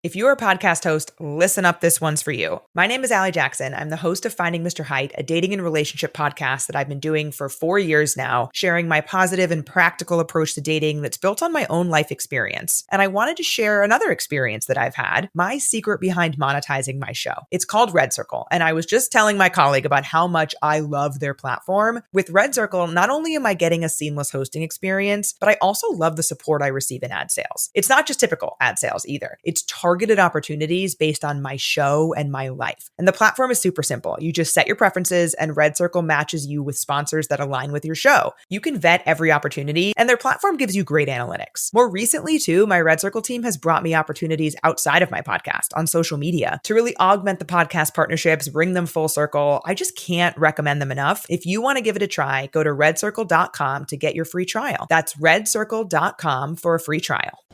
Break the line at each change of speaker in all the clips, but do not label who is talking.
If you're a podcast host, listen up, this one's for you. My name is Allie Jackson. I'm the host of Finding Mr. Height, a dating and relationship podcast that I've been doing for 4 years now, sharing my positive and practical approach to dating that's built on my own life experience. And I wanted to share another experience that I've had, my secret behind monetizing my show. It's called Red Circle, and I was just telling my colleague about how much I love their platform. With Red Circle, not only am I getting a seamless hosting experience, but I also love the support I receive in ad sales. It's not just typical ad sales either. It's targeted opportunities based on my show and my life. And the platform is super simple. You just set your preferences and Red Circle matches you with sponsors that align with your show. You can vet every opportunity and their platform gives you great analytics. More recently too, my Red Circle team has brought me opportunities outside of my podcast on social media to really augment the podcast partnerships, bring them full circle. I just can't recommend them enough. If you want to give it a try, go to redcircle.com to get your free trial. That's redcircle.com for a free trial.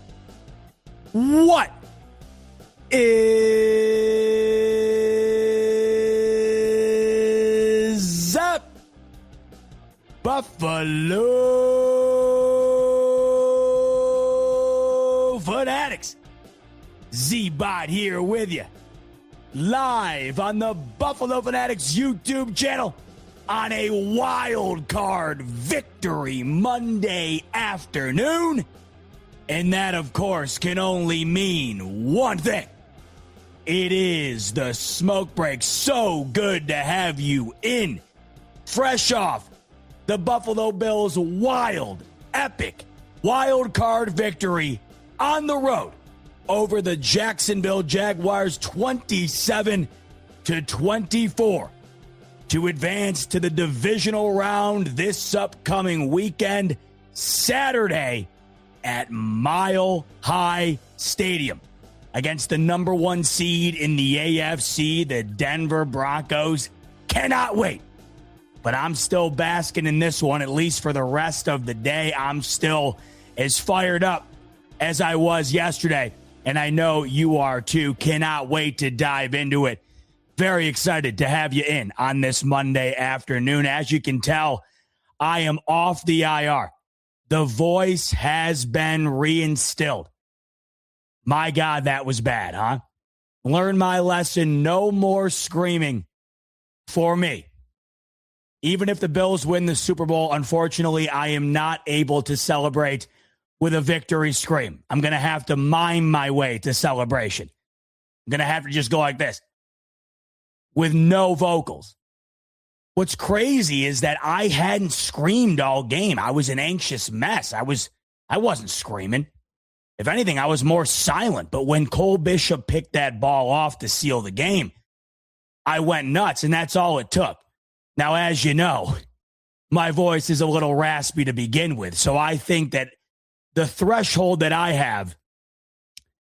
What is up, Buffalo fanatics? Z-Bot here with you, live on the Buffalo Fanatics YouTube channel on a wild card victory Monday afternoon. And that, of course, can only mean one thing. It is the smoke break. So good to have you in. Fresh off the Buffalo Bills' wild, epic, wild card victory on the road over the Jacksonville Jaguars 27-24 to advance to the divisional round this upcoming weekend, Saturday, at Mile High Stadium against the number one seed in the AFC, the Denver Broncos. Cannot wait. But I'm still basking in this one, at least for the rest of the day. I'm still as fired up as I was yesterday, and I know you are too. Cannot wait to dive into it. Very excited to have you in on this Monday afternoon. As you can tell, I am off the IR. The voice has been reinstilled. My God, that was bad, huh? Learn my lesson. No more screaming for me. Even if the Bills win the Super Bowl, unfortunately, I am not able to celebrate with a victory scream. I'm going to have to mime my way to celebration. I'm going to have to just go like this with no vocals. What's crazy is that I hadn't screamed all game. I was an anxious mess. I wasn't screaming. If anything, I was more silent. But when Cole Bishop picked that ball off to seal the game, I went nuts, and that's all it took. Now, as you know, my voice is a little raspy to begin with, so I think that the threshold that I have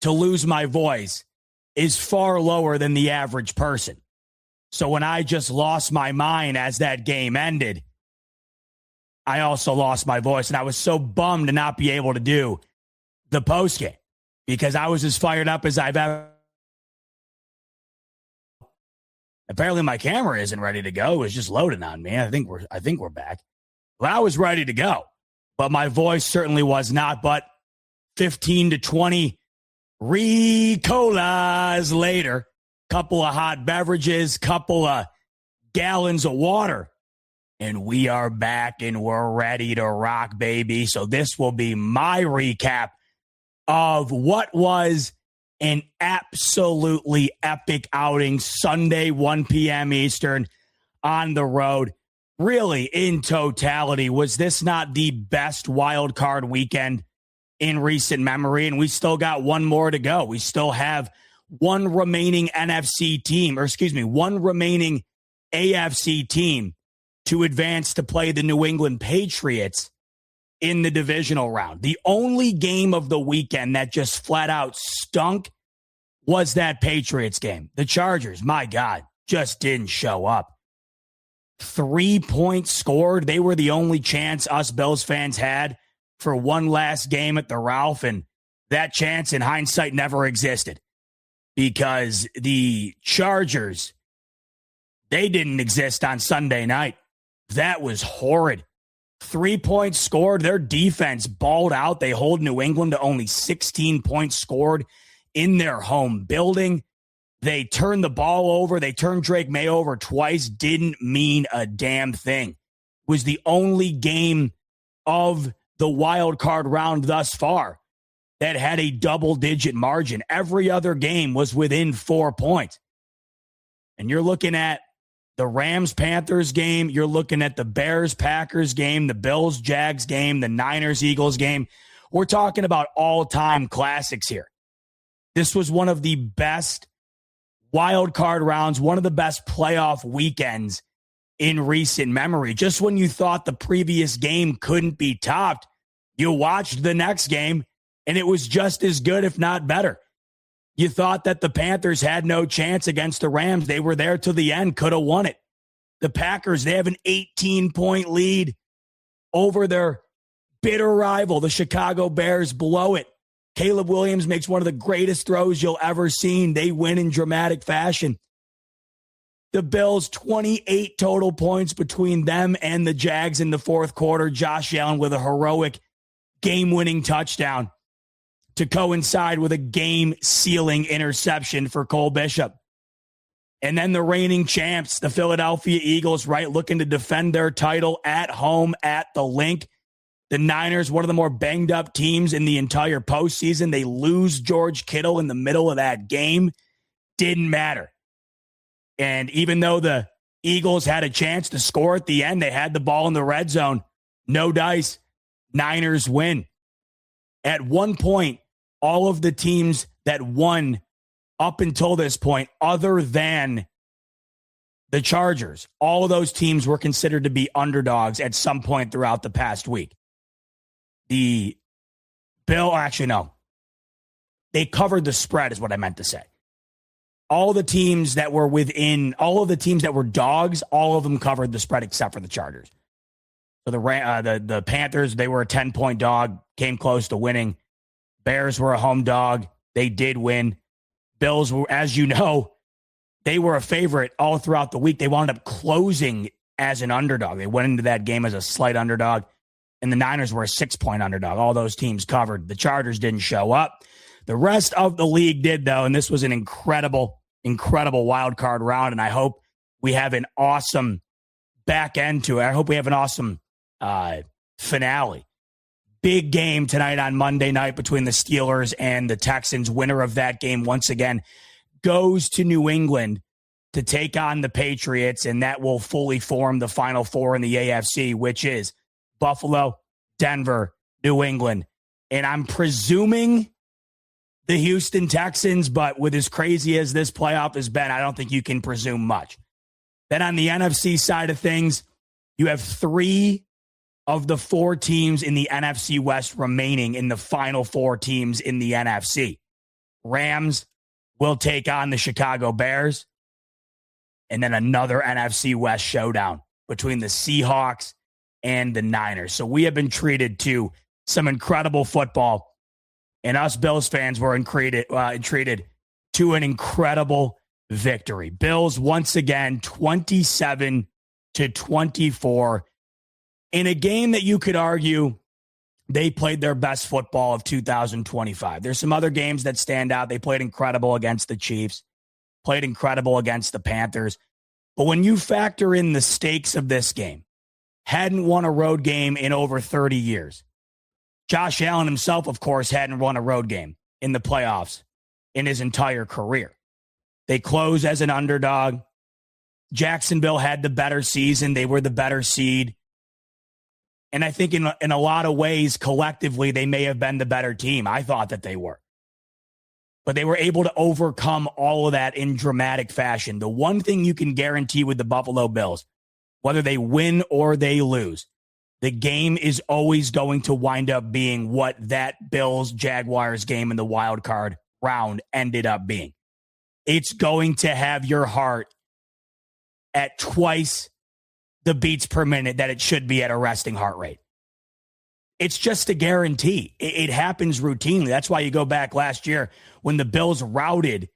to lose my voice is far lower than the average person. So when I just lost my mind as that game ended, I also lost my voice. And I was so bummed to not be able to do the postgame because I was as fired up as I've ever. Apparently my camera isn't ready to go. It was just loading on me. I think we're back. But I was ready to go. But my voice certainly was not. But 15 to 20 Ricolas later, couple of hot beverages, couple of gallons of water, and we are back and we're ready to rock, baby. So this will be my recap of what was an absolutely epic outing Sunday, 1 p.m. Eastern on the road. Really, in totality, was this not the best wild card weekend in recent memory? And we still got one more to go. We still have one remaining one remaining AFC team to advance to play the New England Patriots in the divisional round. The only game of the weekend that just flat out stunk was that Patriots game. The Chargers, my God, just didn't show up. 3 points scored. They were the only chance us Bills fans had for one last game at the Ralph, and that chance in hindsight never existed. Because the Chargers, they didn't exist on Sunday night. That was horrid. 3 points scored. Their defense balled out. They hold New England to only 16 points scored in their home building. They turned the ball over. They turned Drake May over twice. Didn't mean a damn thing. Was the only game of the wild card round thus far that had a double-digit margin. Every other game was within 4 points. And you're looking at the Rams-Panthers game. You're looking at the Bears-Packers game, the Bills-Jags game, the Niners-Eagles game. We're talking about all-time classics here. This was one of the best wild card rounds, one of the best playoff weekends in recent memory. Just when you thought the previous game couldn't be topped, you watched the next game, and it was just as good, if not better. You thought that the Panthers had no chance against the Rams. They were there till the end, could have won it. The Packers, they have an 18-point lead over their bitter rival, the Chicago Bears, blow it. Caleb Williams makes one of the greatest throws you'll ever seen. They win in dramatic fashion. The Bills, 28 total points between them and the Jags in the fourth quarter. Josh Allen with a heroic game-winning touchdown to coincide with a game-sealing interception for Cole Bishop. And then the reigning champs, the Philadelphia Eagles, right, looking to defend their title at home at the Link. The Niners, one of the more banged-up teams in the entire postseason. They lose George Kittle in the middle of that game. Didn't matter. And even though the Eagles had a chance to score at the end, they had the ball in the red zone. No dice. Niners win. At one point, all of the teams that won up until this point, other than the Chargers, all of those teams were considered to be underdogs at some point throughout the past week. The actually, no. They covered the spread is what I meant to say. All the teams that were all of the teams that were dogs, all of them covered the spread except for the Chargers. So the Panthers, they were a 10-point dog, came close to winning. Bears were a home dog. They did win. Bills were, as you know, they were a favorite all throughout the week. They wound up closing as an underdog. They went into that game as a slight underdog, and the Niners were a 6-point underdog. All those teams covered. The Chargers didn't show up. The rest of the league did, though, and this was an incredible wild card round, and I hope we have an awesome back end to it. I hope we have an awesome finale. Big game tonight on Monday night between the Steelers and the Texans. Winner of that game, once again, goes to New England to take on the Patriots, and that will fully form the Final Four in the AFC, which is Buffalo, Denver, New England. And I'm presuming the Houston Texans, but with as crazy as this playoff has been, I don't think you can presume much. Then on the NFC side of things, you have 3 of the 4 teams in the NFC West remaining in the final 4 teams in the NFC. Rams will take on the Chicago Bears, and then another NFC West showdown between the Seahawks and the Niners. So we have been treated to some incredible football. And us Bills fans were treated to an incredible victory. Bills, once again, 27-24 in a game that you could argue they played their best football of 2025. There's some other games that stand out. They played incredible against the Chiefs, played incredible against the Panthers. But when you factor in the stakes of this game, hadn't won a road game in over 30 years. Josh Allen himself, of course, hadn't won a road game in the playoffs in his entire career. They close as an underdog. Jacksonville had the better season. They were the better seed. And I think in a lot of ways, collectively, they may have been the better team. I thought that they were. But they were able to overcome all of that in dramatic fashion. The one thing you can guarantee with the Buffalo Bills, whether they win or they lose, the game is always going to wind up being what that Bills-Jaguars game in the wild card round ended up being. It's going to have your heart at twice the beats per minute that it should be at a resting heart rate. It's just a guarantee. It happens routinely. That's why you go back last year when the Bills routed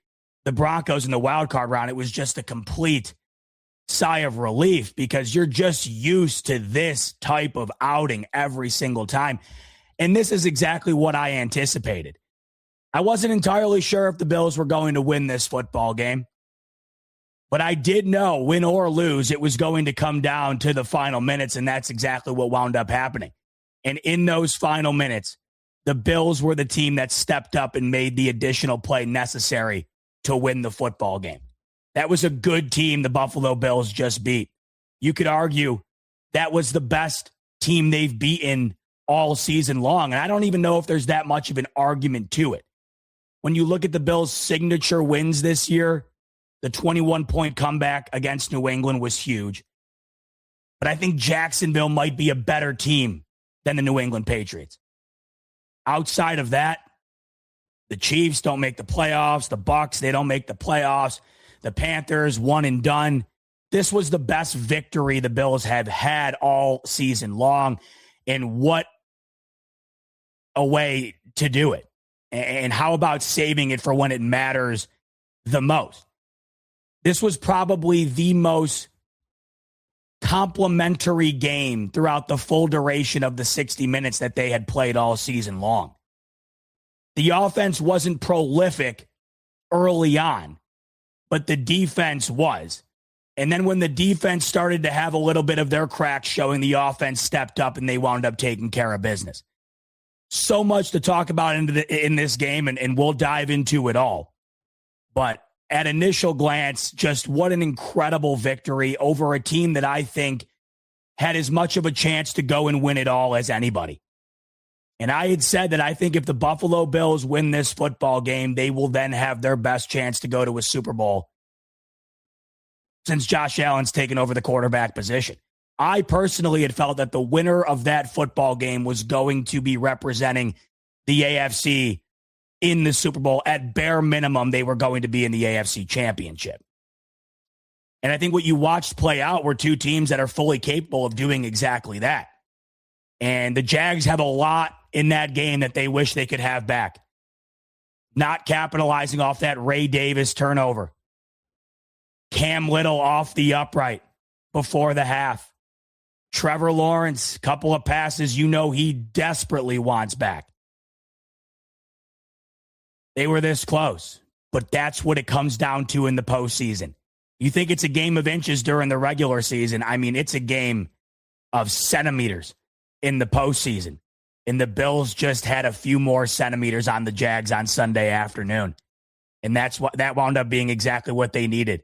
the Broncos in the wild card round. It was just a complete sigh of relief because you're just used to this type of outing every single time. And this is exactly what I anticipated. I wasn't entirely sure if the Bills were going to win this football game, but I did know, win or lose, it was going to come down to the final minutes, and that's exactly what wound up happening. And in those final minutes, the Bills were the team that stepped up and made the additional play necessary to win the football game. That was a good team the Buffalo Bills just beat. You could argue that was the best team they've beaten all season long, and I don't even know if there's that much of an argument to it. When you look at the Bills' signature wins this year, the 21-point comeback against New England was huge. But I think Jacksonville might be a better team than the New England Patriots. Outside of that, the Chiefs don't make the playoffs. The Bucs, they don't make the playoffs. The Panthers, one and done. This was the best victory the Bills have had all season long. And what a way to do it. And how about saving it for when it matters the most? This was probably the most complimentary game throughout the full duration of the 60 minutes that they had played all season long. The offense wasn't prolific early on, but the defense was. And then when the defense started to have a little bit of their cracks showing, the offense stepped up and they wound up taking care of business. So much to talk about in this game, and we'll dive into it all. But at initial glance, just what an incredible victory over a team that I think had as much of a chance to go and win it all as anybody. And I had said that I think if the Buffalo Bills win this football game, they will then have their best chance to go to a Super Bowl since Josh Allen's taken over the quarterback position. I personally had felt that the winner of that football game was going to be representing the AFC in the Super Bowl. At bare minimum, they were going to be in the AFC Championship. And I think what you watched play out were two teams that are fully capable of doing exactly that. And the Jags have a lot in that game that they wish they could have back. Not capitalizing off that Ray Davis turnover. Cam Little off the upright before the half. Trevor Lawrence, couple of passes you know he desperately wants back. They were this close, but that's what it comes down to in the postseason. You think it's a game of inches during the regular season. I mean, it's a game of centimeters in the postseason. And the Bills just had a few more centimeters on the Jags on Sunday afternoon. And that wound up being exactly what they needed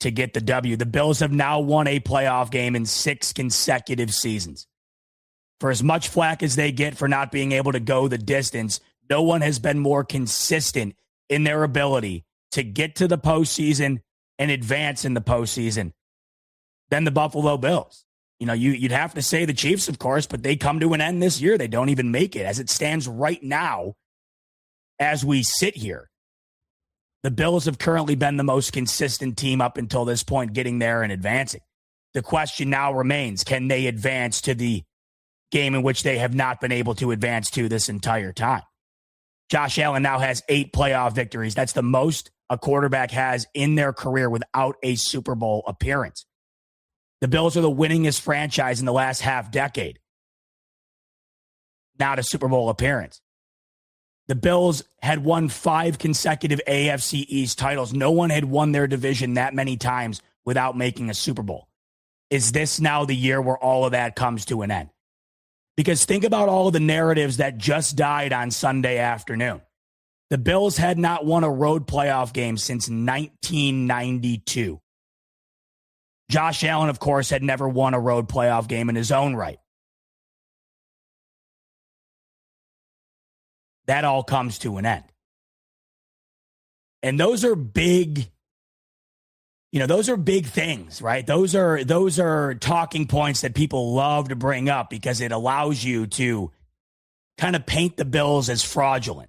to get the W. The Bills have now won a playoff game in 6 consecutive seasons. For as much flack as they get for not being able to go the distance, no one has been more consistent in their ability to get to the postseason and advance in the postseason than the Buffalo Bills. You know, you'd have to say the Chiefs, of course, but they come to an end this year. They don't even make it. As it stands right now, as we sit here, the Bills have currently been the most consistent team up until this point, getting there and advancing. The question now remains, can they advance to the game in which they have not been able to advance to this entire time? Josh Allen now has 8 playoff victories. That's the most a quarterback has in their career without a Super Bowl appearance. The Bills are the winningest franchise in the last half decade. Not a Super Bowl appearance. The Bills had won 5 consecutive AFC East titles. No one had won their division that many times without making a Super Bowl. Is this now the year where all of that comes to an end? Because think about all of the narratives that just died on Sunday afternoon. The Bills had not won a road playoff game since 1992. Josh Allen, of course, had never won a road playoff game in his own right. That all comes to an end. And those are big, those are big things, right? Those are talking points that people love to bring up because it allows you to kind of paint the Bills as fraudulent.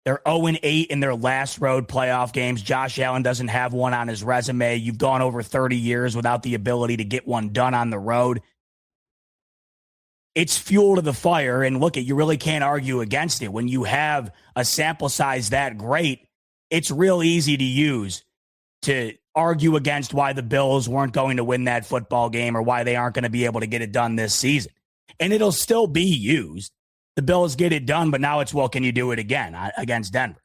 They're 0-8 in their last road playoff games. Josh Allen doesn't have one on his resume. You've gone over 30 years without the ability to get one done on the road. It's fuel to the fire, and look, you really can't argue against it. When you have a sample size that great, it's real easy to use to argue against why the Bills weren't going to win that football game or why they aren't going to be able to get it done this season. And it'll still be used. the Bills get it done, but now it's, well, can you do it again against Denver?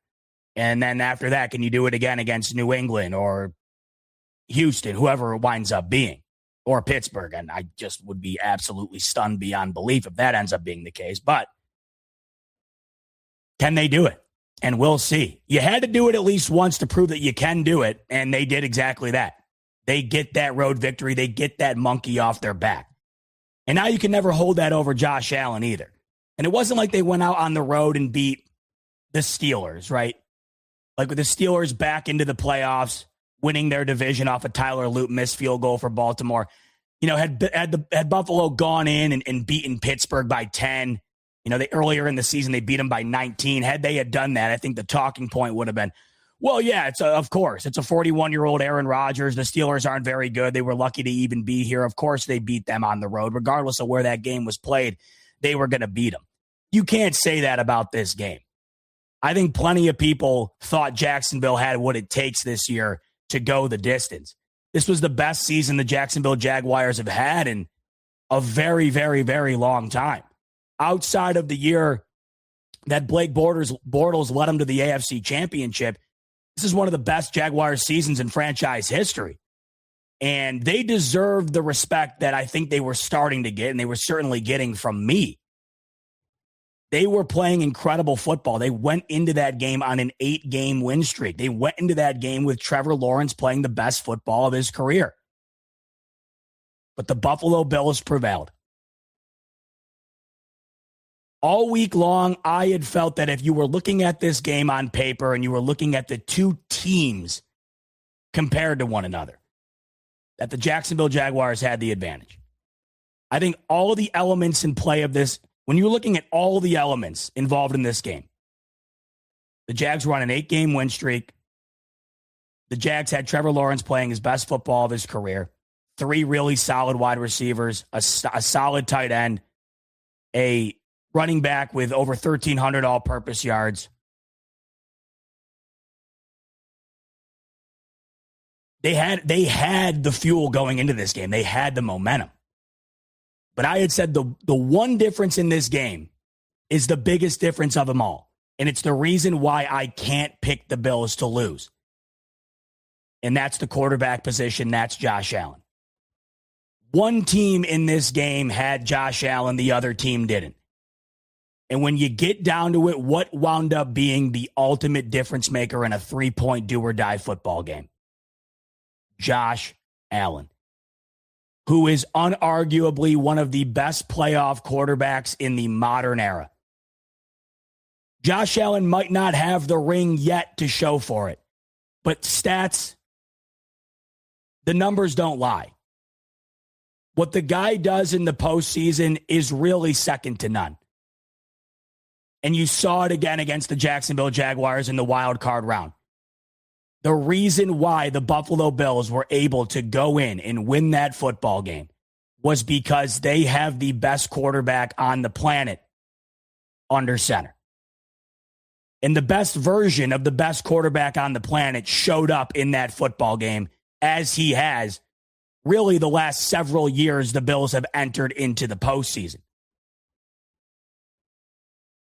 And then after that, can you do it again against New England or Houston, whoever it winds up being, or Pittsburgh? And I just would be absolutely stunned beyond belief if that ends up being the case. But can they do it? And we'll see. You had to do it at least once to prove that you can do it, and they did exactly that. They get that road victory. They get that monkey off their back. And now you can never hold that over Josh Allen either. And it wasn't like they went out on the road and beat the Steelers, right? Like with the Steelers back into the playoffs, winning their division off a Tyler Lupe missed field goal for Baltimore. You know, had Buffalo gone in and beaten Pittsburgh by 10, you know, earlier in the season, they beat them by 19. Had they had done that, I think the talking point would have been, well, yeah, of course. It's a 41-year-old Aaron Rodgers. The Steelers aren't very good. They were lucky to even be here. Of course, they beat them on the road. Regardless of where that game was played, they were going to beat them. You can't say that about this game. I think plenty of people thought Jacksonville had what it takes this year to go the distance. This was the best season the Jacksonville Jaguars have had in a very, very, very long time. Outside of the year that Blake Bortles led them to the AFC Championship, this is one of the best Jaguars seasons in franchise history. And they deserve the respect that I think they were starting to get, and they were certainly getting from me. They were playing incredible football. They went into that game on an 8-game win streak. They went into that game with Trevor Lawrence playing the best football of his career. But the Buffalo Bills prevailed. All week long, I had felt that if you were looking at this game on paper and you were looking at the two teams compared to one another, that the Jacksonville Jaguars had the advantage. I think all of the elements in play of this, when you're looking at all the elements involved in this game, the Jags were on an 8-game win streak. The Jags had Trevor Lawrence playing his best football of his career, 3 really solid wide receivers, a solid tight end, a running back with over 1,300 all-purpose yards. They had the fuel going into this game. They had the momentum. But I had said the one difference in this game is the biggest difference of them all. And it's the reason why I can't pick the Bills to lose. And that's the quarterback position. That's Josh Allen. One team in this game had Josh Allen. The other team didn't. And when you get down to it, what wound up being the ultimate difference maker in a 3-point do-or-die football game? Josh Allen, who is unarguably one of the best playoff quarterbacks in the modern era. Josh Allen might not have the ring yet to show for it, but stats, the numbers don't lie. What the guy does in the postseason is really second to none. And you saw it again against the Jacksonville Jaguars in the wild card round. The reason why the Buffalo Bills were able to go in and win that football game was because they have the best quarterback on the planet under center. And the best version of the best quarterback on the planet showed up in that football game, as he has really the last several years the Bills have entered into the postseason.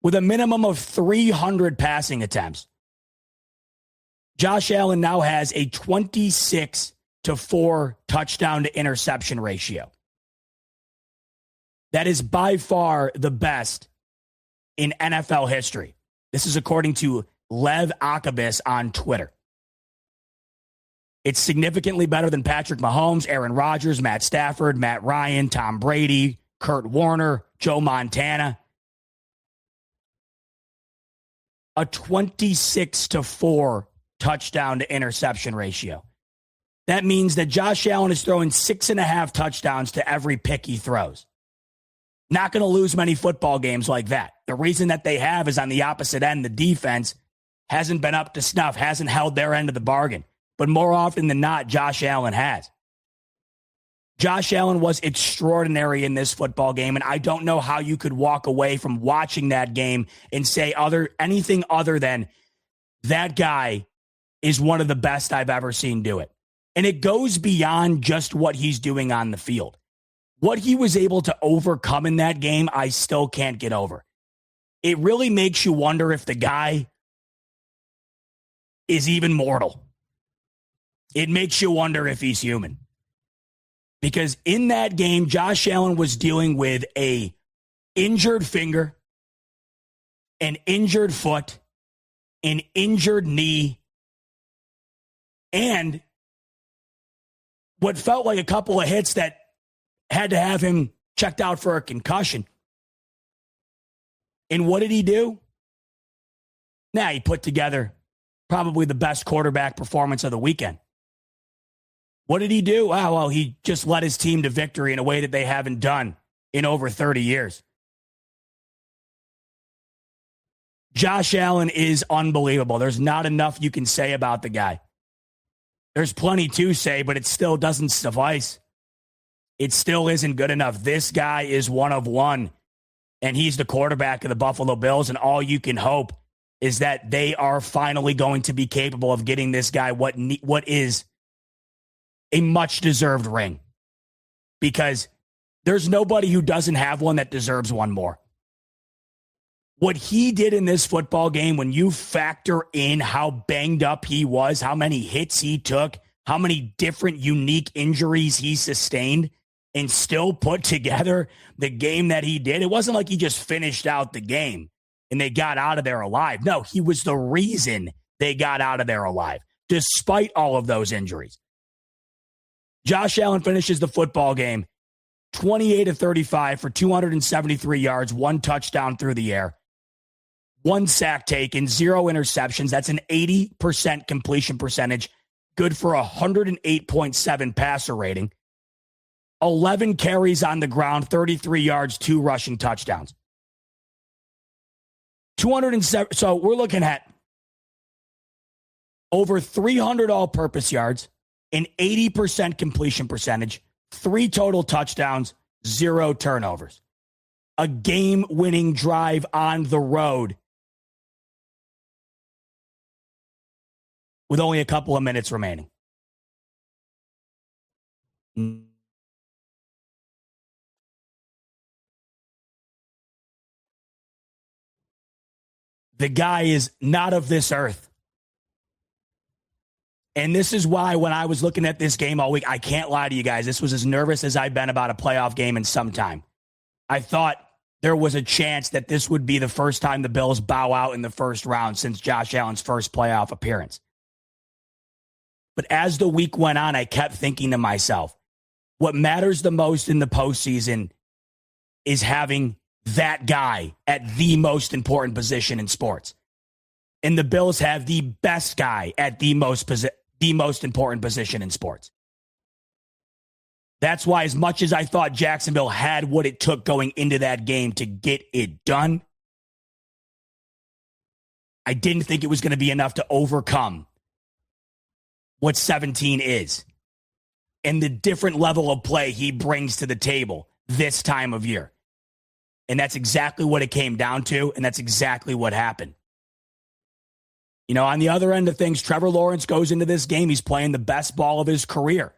With a minimum of 300 passing attempts, Josh Allen now has a 26-4 touchdown to interception ratio. That is by far the best in NFL history. This is according to Lev Akabis on Twitter. It's significantly better than Patrick Mahomes, Aaron Rodgers, Matt Stafford, Matt Ryan, Tom Brady, Kurt Warner, Joe Montana. A 26-4 touchdown to interception ratio. That means that Josh Allen is throwing 6.5 touchdowns to every pick he throws. Not going to lose many football games like that. The reason that they have is on the opposite end, the defense hasn't been up to snuff, hasn't held their end of the bargain. But more often than not, Josh Allen has. Josh Allen was extraordinary in this football game, and I don't know how you could walk away from watching that game and say anything other than that guy is one of the best I've ever seen do it. And it goes beyond just what he's doing on the field. What he was able to overcome in that game, I still can't get over. it really makes you wonder if the guy is even mortal. It makes you wonder if he's human. Because in that game, Josh Allen was dealing with a injured finger, an injured foot, an injured knee, and what felt like a couple of hits that had to have him checked out for a concussion. And what did he do? He put together probably the best quarterback performance of the weekend. What did he do? Well, he just led his team to victory in a way that they haven't done in over 30 years. Josh Allen is unbelievable. There's not enough you can say about the guy. There's plenty to say, but it still doesn't suffice. It still isn't good enough. This guy is one of one, and he's the quarterback of the Buffalo Bills, and all you can hope is that they are finally going to be capable of getting this guy what is a much-deserved ring, because there's nobody who doesn't have one that deserves one more. What he did in this football game, when you factor in how banged up he was, how many hits he took, how many different unique injuries he sustained, and still put together the game that he did, it wasn't like he just finished out the game and they got out of there alive. No, he was the reason they got out of there alive, despite all of those injuries. Josh Allen finishes the football game 28 of 35 for 273 yards, 1 touchdown through the air, 1 sack taken, 0 interceptions. That's an 80% completion percentage, good for 108.7 passer rating, 11 carries on the ground, 33 yards, 2 rushing touchdowns. 207. So we're looking at over 300 all-purpose yards, an 80% completion percentage, 3 total touchdowns, 0 turnovers. A game-winning drive on the road with only a couple of minutes remaining. The guy is not of this earth. And this is why when I was looking at this game all week, I can't lie to you guys, this was as nervous as I've been about a playoff game in some time. I thought there was a chance that this would be the first time the Bills bow out in the first round since Josh Allen's first playoff appearance. But as the week went on, I kept thinking to myself, what matters the most in the postseason is having that guy at the most important position in sports. And the Bills have the best guy at the most important position in sports. That's why, as much as I thought Jacksonville had what it took going into that game to get it done, I didn't think it was going to be enough to overcome what 17 is and the different level of play he brings to the table this time of year. And that's exactly what it came down to, and that's exactly what happened. You know, on the other end of things, Trevor Lawrence goes into this game. He's playing the best ball of his career.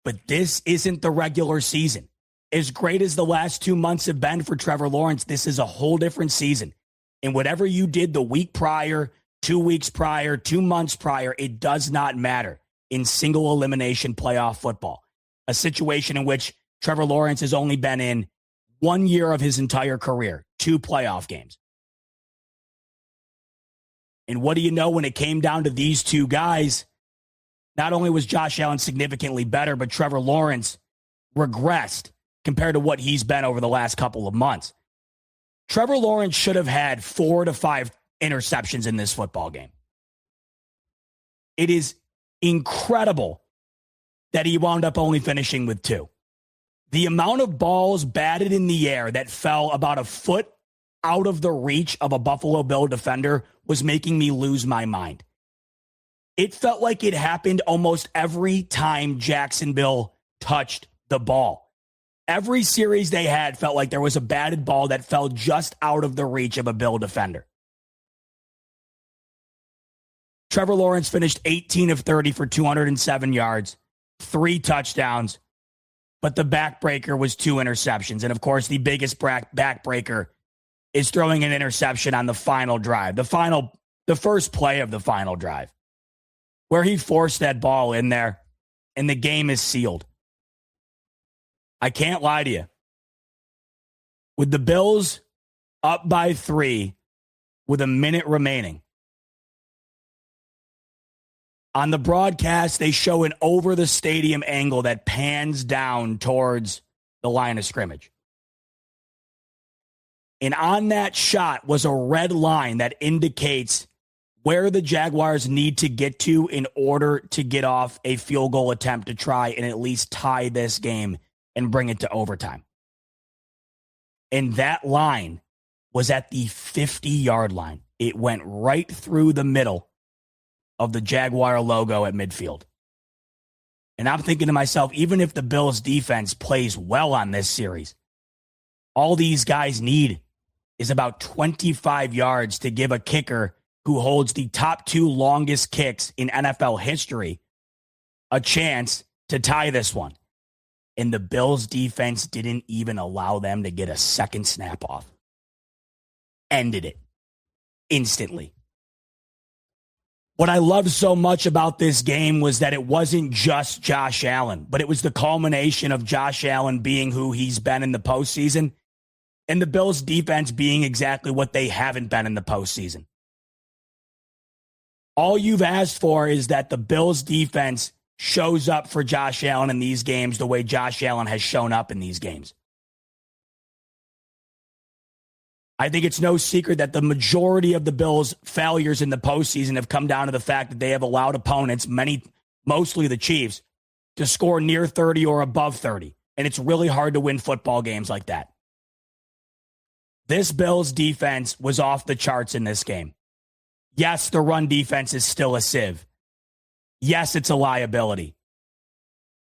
But this isn't the regular season. As great as the last 2 months have been for Trevor Lawrence, this is a whole different season. And whatever you did the week prior, 2 weeks prior, 2 months prior, it does not matter in single elimination playoff football. A situation in which Trevor Lawrence has only been in 1 year of his entire career, 2 playoff games. And what do you know, when it came down to these two guys, not only was Josh Allen significantly better, but Trevor Lawrence regressed compared to what he's been over the last couple of months. Trevor Lawrence should have had 4 to 5 interceptions in this football game. It is incredible that he wound up only finishing with 2. The amount of balls batted in the air that fell about a foot out of the reach of a Buffalo Bill defender was making me lose my mind. It felt like it happened almost every time Jacksonville touched the ball. Every series they had felt like there was a batted ball that fell just out of the reach of a Bill defender. Trevor Lawrence finished 18 of 30 for 207 yards, 3 touchdowns, but the backbreaker was 2 interceptions. And of course, the biggest backbreaker is throwing an interception on the final drive, the first play of the final drive, where he forced that ball in there and the game is sealed. I can't lie to you. With the Bills up by 3 with a minute remaining, on the broadcast, they show an over the stadium angle that pans down towards the line of scrimmage. And on that shot was a red line that indicates where the Jaguars need to get to in order to get off a field goal attempt to try and at least tie this game and bring it to overtime. And that line was at the 50-yard line. It went right through the middle of the Jaguar logo at midfield. And I'm thinking to myself, even if the Bills defense plays well on this series, all these guys need is about 25 yards to give a kicker who holds the top 2 longest kicks in NFL history a chance to tie this one. And the Bills defense didn't even allow them to get a second snap off. Ended it instantly. What I loved so much about this game was that it wasn't just Josh Allen, but it was the culmination of Josh Allen being who he's been in the postseason and the Bills defense being exactly what they haven't been in the postseason. All you've asked for is that the Bills defense shows up for Josh Allen in these games the way Josh Allen has shown up in these games. I think it's no secret that the majority of the Bills' failures in the postseason have come down to the fact that they have allowed opponents, mostly the Chiefs, to score near 30 or above 30. And it's really hard to win football games like that. This Bills defense was off the charts in this game. Yes, the run defense is still a sieve. Yes, it's a liability.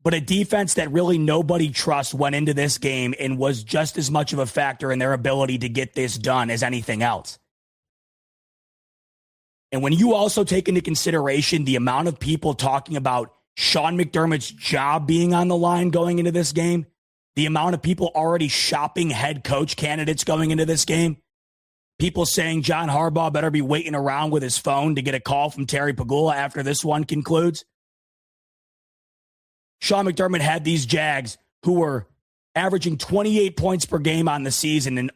But a defense that really nobody trusts went into this game and was just as much of a factor in their ability to get this done as anything else. And when you also take into consideration the amount of people talking about Sean McDermott's job being on the line going into this game, the amount of people already shopping head coach candidates going into this game, people saying John Harbaugh better be waiting around with his phone to get a call from Terry Pagula after this one concludes. Sean McDermott had these Jags who were averaging 28 points per game on the season and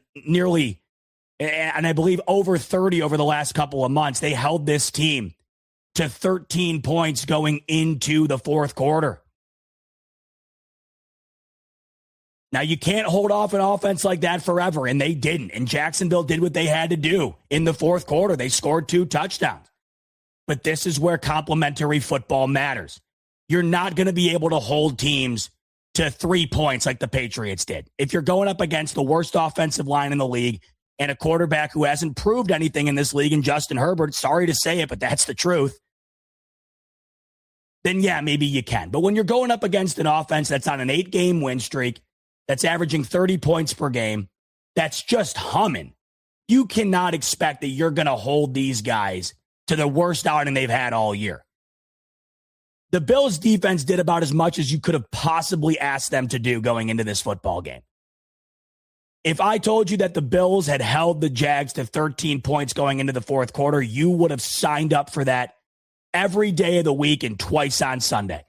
I believe over 30 over the last couple of months. They held this team to 13 points going into the fourth quarter. Now, you can't hold off an offense like that forever, and they didn't. And Jacksonville did what they had to do in the fourth quarter. They scored 2 touchdowns. But this is where complementary football matters. You're not going to be able to hold teams to 3 points like the Patriots did. If you're going up against the worst offensive line in the league and a quarterback who hasn't proved anything in this league, and Justin Herbert, sorry to say it, but that's the truth, then yeah, maybe you can. But when you're going up against an offense that's on an 8-game win streak, that's averaging 30 points per game, that's just humming, you cannot expect that you're going to hold these guys to the worst outing they've had all year. The Bills defense did about as much as you could have possibly asked them to do going into this football game. If I told you that the Bills had held the Jags to 13 points going into the fourth quarter, you would have signed up for that every day of the week and twice on Sunday.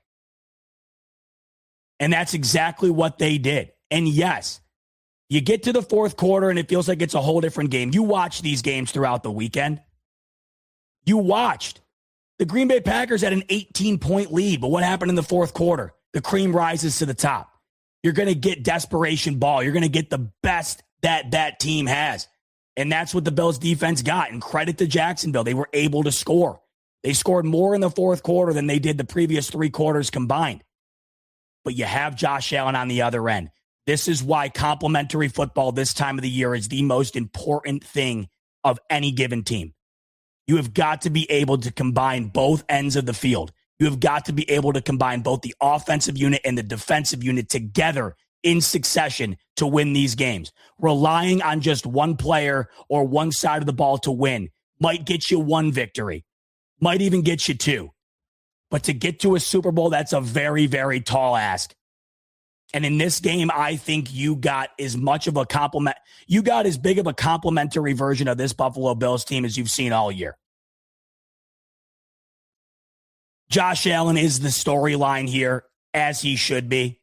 And that's exactly what they did. And yes, you get to the fourth quarter and it feels like it's a whole different game. You watched these games throughout the weekend. You watched. The Green Bay Packers had an 18-point lead, but what happened in the fourth quarter? The cream rises to the top. You're going to get desperation ball. You're going to get the best that team has. And that's what the Bills defense got. And credit to Jacksonville. They were able to score. They scored more in the fourth quarter than they did the previous 3 quarters combined. But you have Josh Allen on the other end. This is why complimentary football this time of the year is the most important thing of any given team. You have got to be able to combine both ends of the field. You have got to be able to combine both the offensive unit and the defensive unit together in succession to win these games. Relying on just one player or one side of the ball to win might get you 1 victory, might even get you 2. But to get to a Super Bowl, that's a very, very tall ask. And in this game, I think you got as much of a compliment. You got as big of a complimentary version of this Buffalo Bills team as you've seen all year. Josh Allen is the storyline here, as he should be.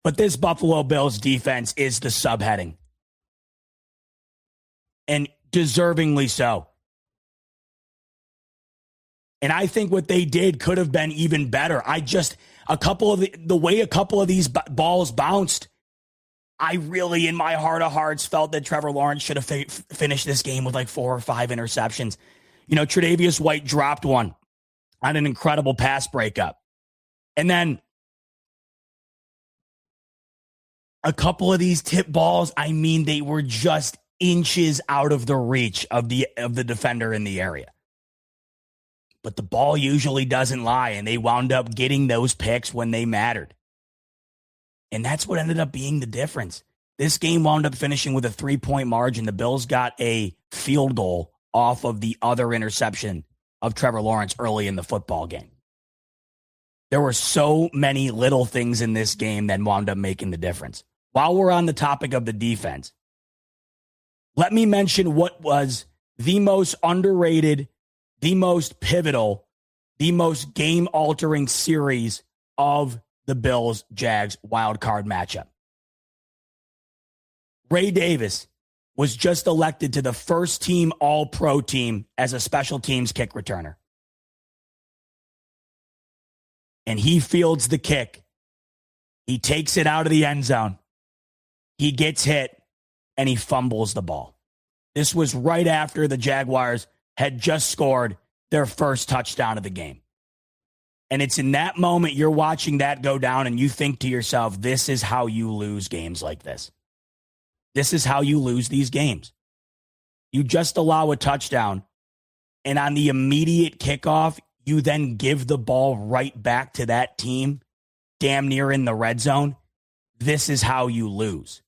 But this Buffalo Bills defense is the subheading. And deservingly so. And I think what they did could have been even better. The way a couple of these balls bounced, I really, in my heart of hearts, felt that Trevor Lawrence should have finished this game with like 4 or 5 interceptions. Tre'Davious White dropped one on an incredible pass breakup. And then a couple of these tip balls, they were just inches out of the reach of the defender in the area. But the ball usually doesn't lie, and they wound up getting those picks when they mattered. And that's what ended up being the difference. This game wound up finishing with a 3-point margin. The Bills got a field goal off of the other interception of Trevor Lawrence early in the football game. There were so many little things in this game that wound up making the difference. While we're on the topic of the defense, let me mention what was the most underrated, the most pivotal, the most game-altering series of the Bills-Jags wildcard matchup. Ray Davis was just elected to the first-team All-Pro team as a special teams kick returner. And he fields the kick. He takes it out of the end zone. He gets hit, and he fumbles the ball. This was right after the Jaguars had just scored their first touchdown of the game. And it's in that moment you're watching that go down and you think to yourself, this is how you lose games like this. This is how you lose these games. You just allow a touchdown, and on the immediate kickoff, you then give the ball right back to that team, damn near in the red zone. This is how you lose.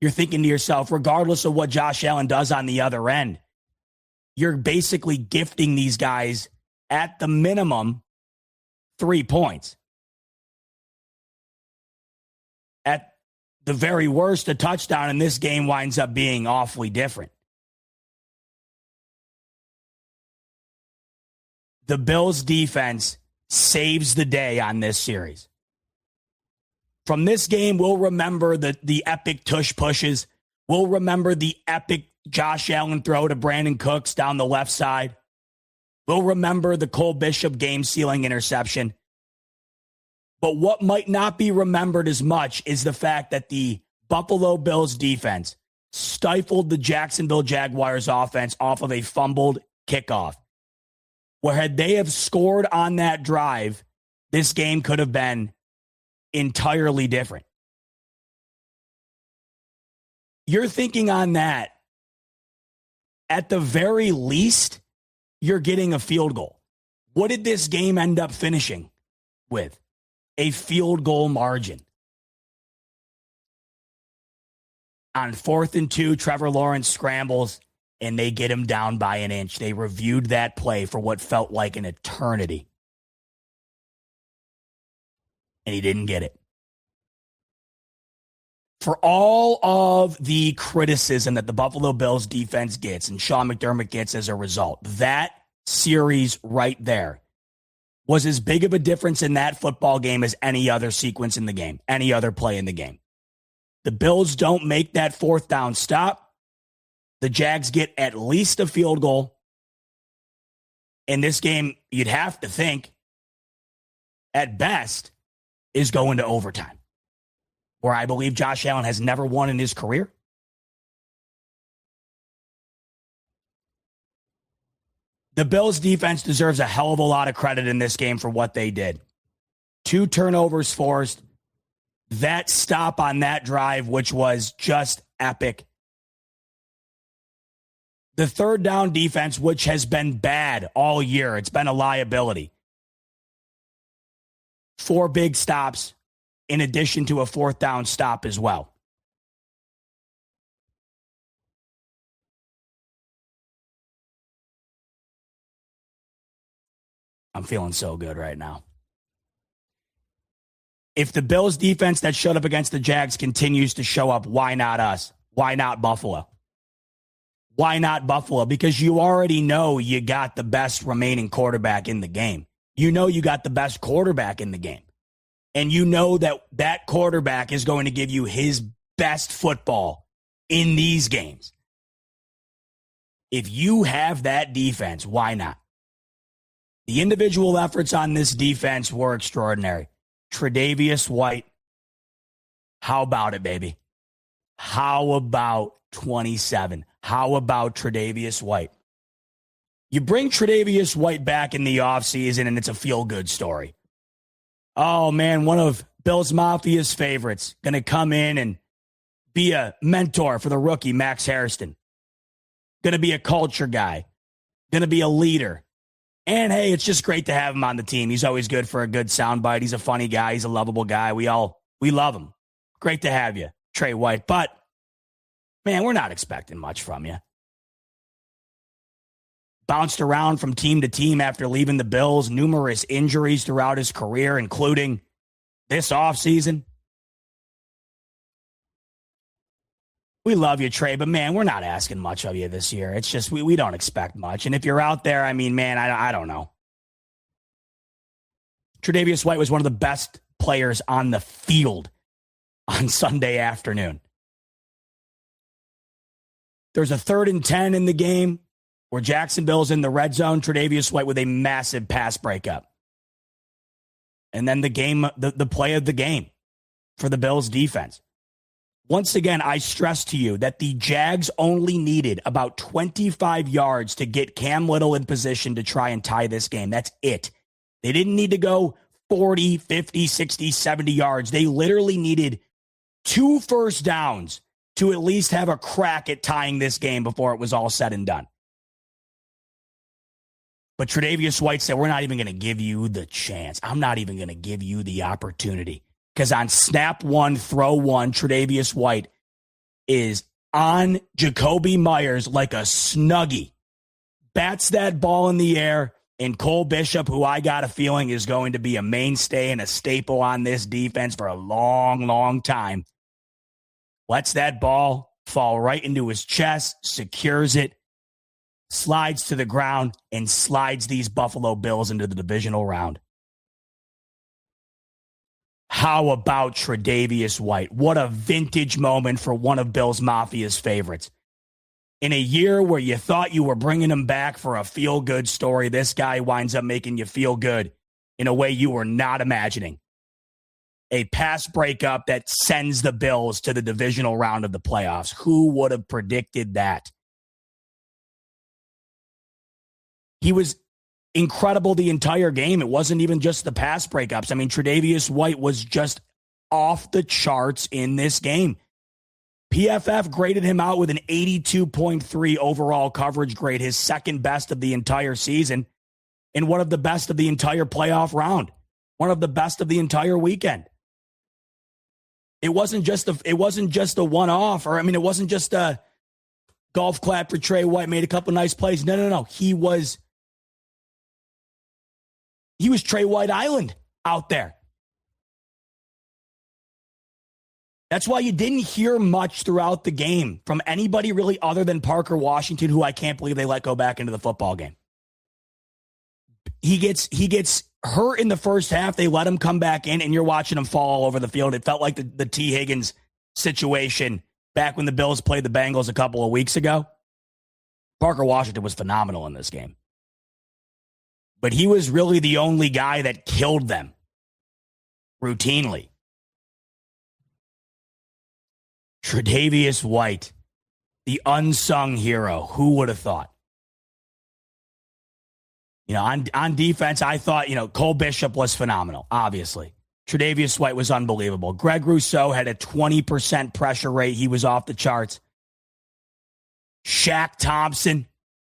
You're thinking to yourself, regardless of what Josh Allen does on the other end, you're basically gifting these guys at the minimum 3 points. At the very worst, a touchdown, and this game winds up being awfully different. The Bills' defense saves the day on this series. From this game, we'll remember the epic tush pushes. We'll remember the epic Josh Allen throw to Brandon Cooks down the left side. We'll remember the Cole Bishop game-sealing interception. But what might not be remembered as much is the fact that the Buffalo Bills defense stifled the Jacksonville Jaguars offense off of a fumbled kickoff. Where had they have scored on that drive, this game could have been entirely different. You're thinking on that, at the very least, you're getting a field goal. What did this game end up finishing with? A field goal margin. On 4th and 2, Trevor Lawrence scrambles, and they get him down by an inch. They reviewed that play for what felt like an eternity. And he didn't get it. For all of the criticism that the Buffalo Bills defense gets and Sean McDermott gets as a result, that series right there was as big of a difference in that football game as any other sequence in the game, any other play in the game. The Bills don't make that 4th down stop. The Jags get at least a field goal. In this game, you'd have to think, at best, is going to overtime, where I believe Josh Allen has never won in his career. The Bills defense deserves a hell of a lot of credit in this game for what they did. 2 turnovers forced. That stop on that drive, which was just epic. The 3rd down defense, which has been bad all year. It's been a liability. 4 big stops in addition to a 4th down stop as well. I'm feeling so good right now. If the Bills defense that showed up against the Jags continues to show up, why not us? Why not Buffalo? Why not Buffalo? Because you already know you got the best remaining quarterback in the game. You know you got the best quarterback in the game. And you know that that quarterback is going to give you his best football in these games. If you have that defense, why not? The individual efforts on this defense were extraordinary. Tre'Davious White, how about it, baby? How about 27? How about Tre'Davious White? You bring Tre'Davious White back in the offseason, and it's a feel-good story. Oh, man, one of Bills Mafia's favorites going to come in and be a mentor for the rookie, Max Hairston. Going to be a culture guy. Going to be a leader. And, hey, it's just great to have him on the team. He's always good for a good soundbite. He's a funny guy. He's a lovable guy. We love him. Great to have you, Trey White. But, man, we're not expecting much from you. Bounced around from team to team after leaving the Bills. Numerous injuries throughout his career, including this offseason. We love you, Trey, but, man, we're not asking much of you this year. It's just we don't expect much. And if you're out there, I mean, man, I don't know. Tre'Davious White was one of the best players on the field on Sunday afternoon. There's a 3rd and 10 in the game where Jacksonville's in the red zone. Tre'Davious White with a massive pass breakup. And then the play of the game for the Bills defense. Once again, I stress to you that the Jags only needed about 25 yards to get Cam Little in position to try and tie this game. That's it. They didn't need to go 40, 50, 60, 70 yards. They literally needed 2 first downs to at least have a crack at tying this game before it was all said and done. But Tre'Davious White said, we're not even going to give you the chance. I'm not even going to give you the opportunity. Because on snap 1, throw 1, Tre'Davious White is on Jacoby Myers like a snuggie. Bats that ball in the air, and Cole Bishop, who I got a feeling is going to be a mainstay and a staple on this defense for a long, long time, lets that ball fall right into his chest, secures it, slides to the ground, and slides these Buffalo Bills into the divisional round. How about Tre'Davious White? What a vintage moment for one of Bills Mafia's favorites. In a year where you thought you were bringing him back for a feel-good story, this guy winds up making you feel good in a way you were not imagining. A pass breakup that sends the Bills to the divisional round of the playoffs. Who would have predicted that? He was incredible the entire game. It wasn't even just the pass breakups. I mean, Tre'Davious White was just off the charts in this game. PFF graded him out with an 82.3 overall coverage grade, his second best of the entire season, and one of the best of the entire playoff round, one of the best of the entire weekend. It wasn't just a one-off, or it wasn't just a golf clap for Trey White, made a couple nice plays. No. He was Trey White Island out there. That's why you didn't hear much throughout the game from anybody really other than Parker Washington, who I can't believe they let go back into the football game. He gets hurt in the first half. They let him come back in, and you're watching him fall all over the field. It felt like the T. Higgins situation back when the Bills played the Bengals a couple of weeks ago. Parker Washington was phenomenal in this game. But he was really the only guy that killed them routinely. Tre'Davious White, the unsung hero. Who would have thought? On defense, I thought, Cole Bishop was phenomenal, obviously. Tre'Davious White was unbelievable. Greg Rousseau had a 20% pressure rate. He was off the charts. Shaq Thompson,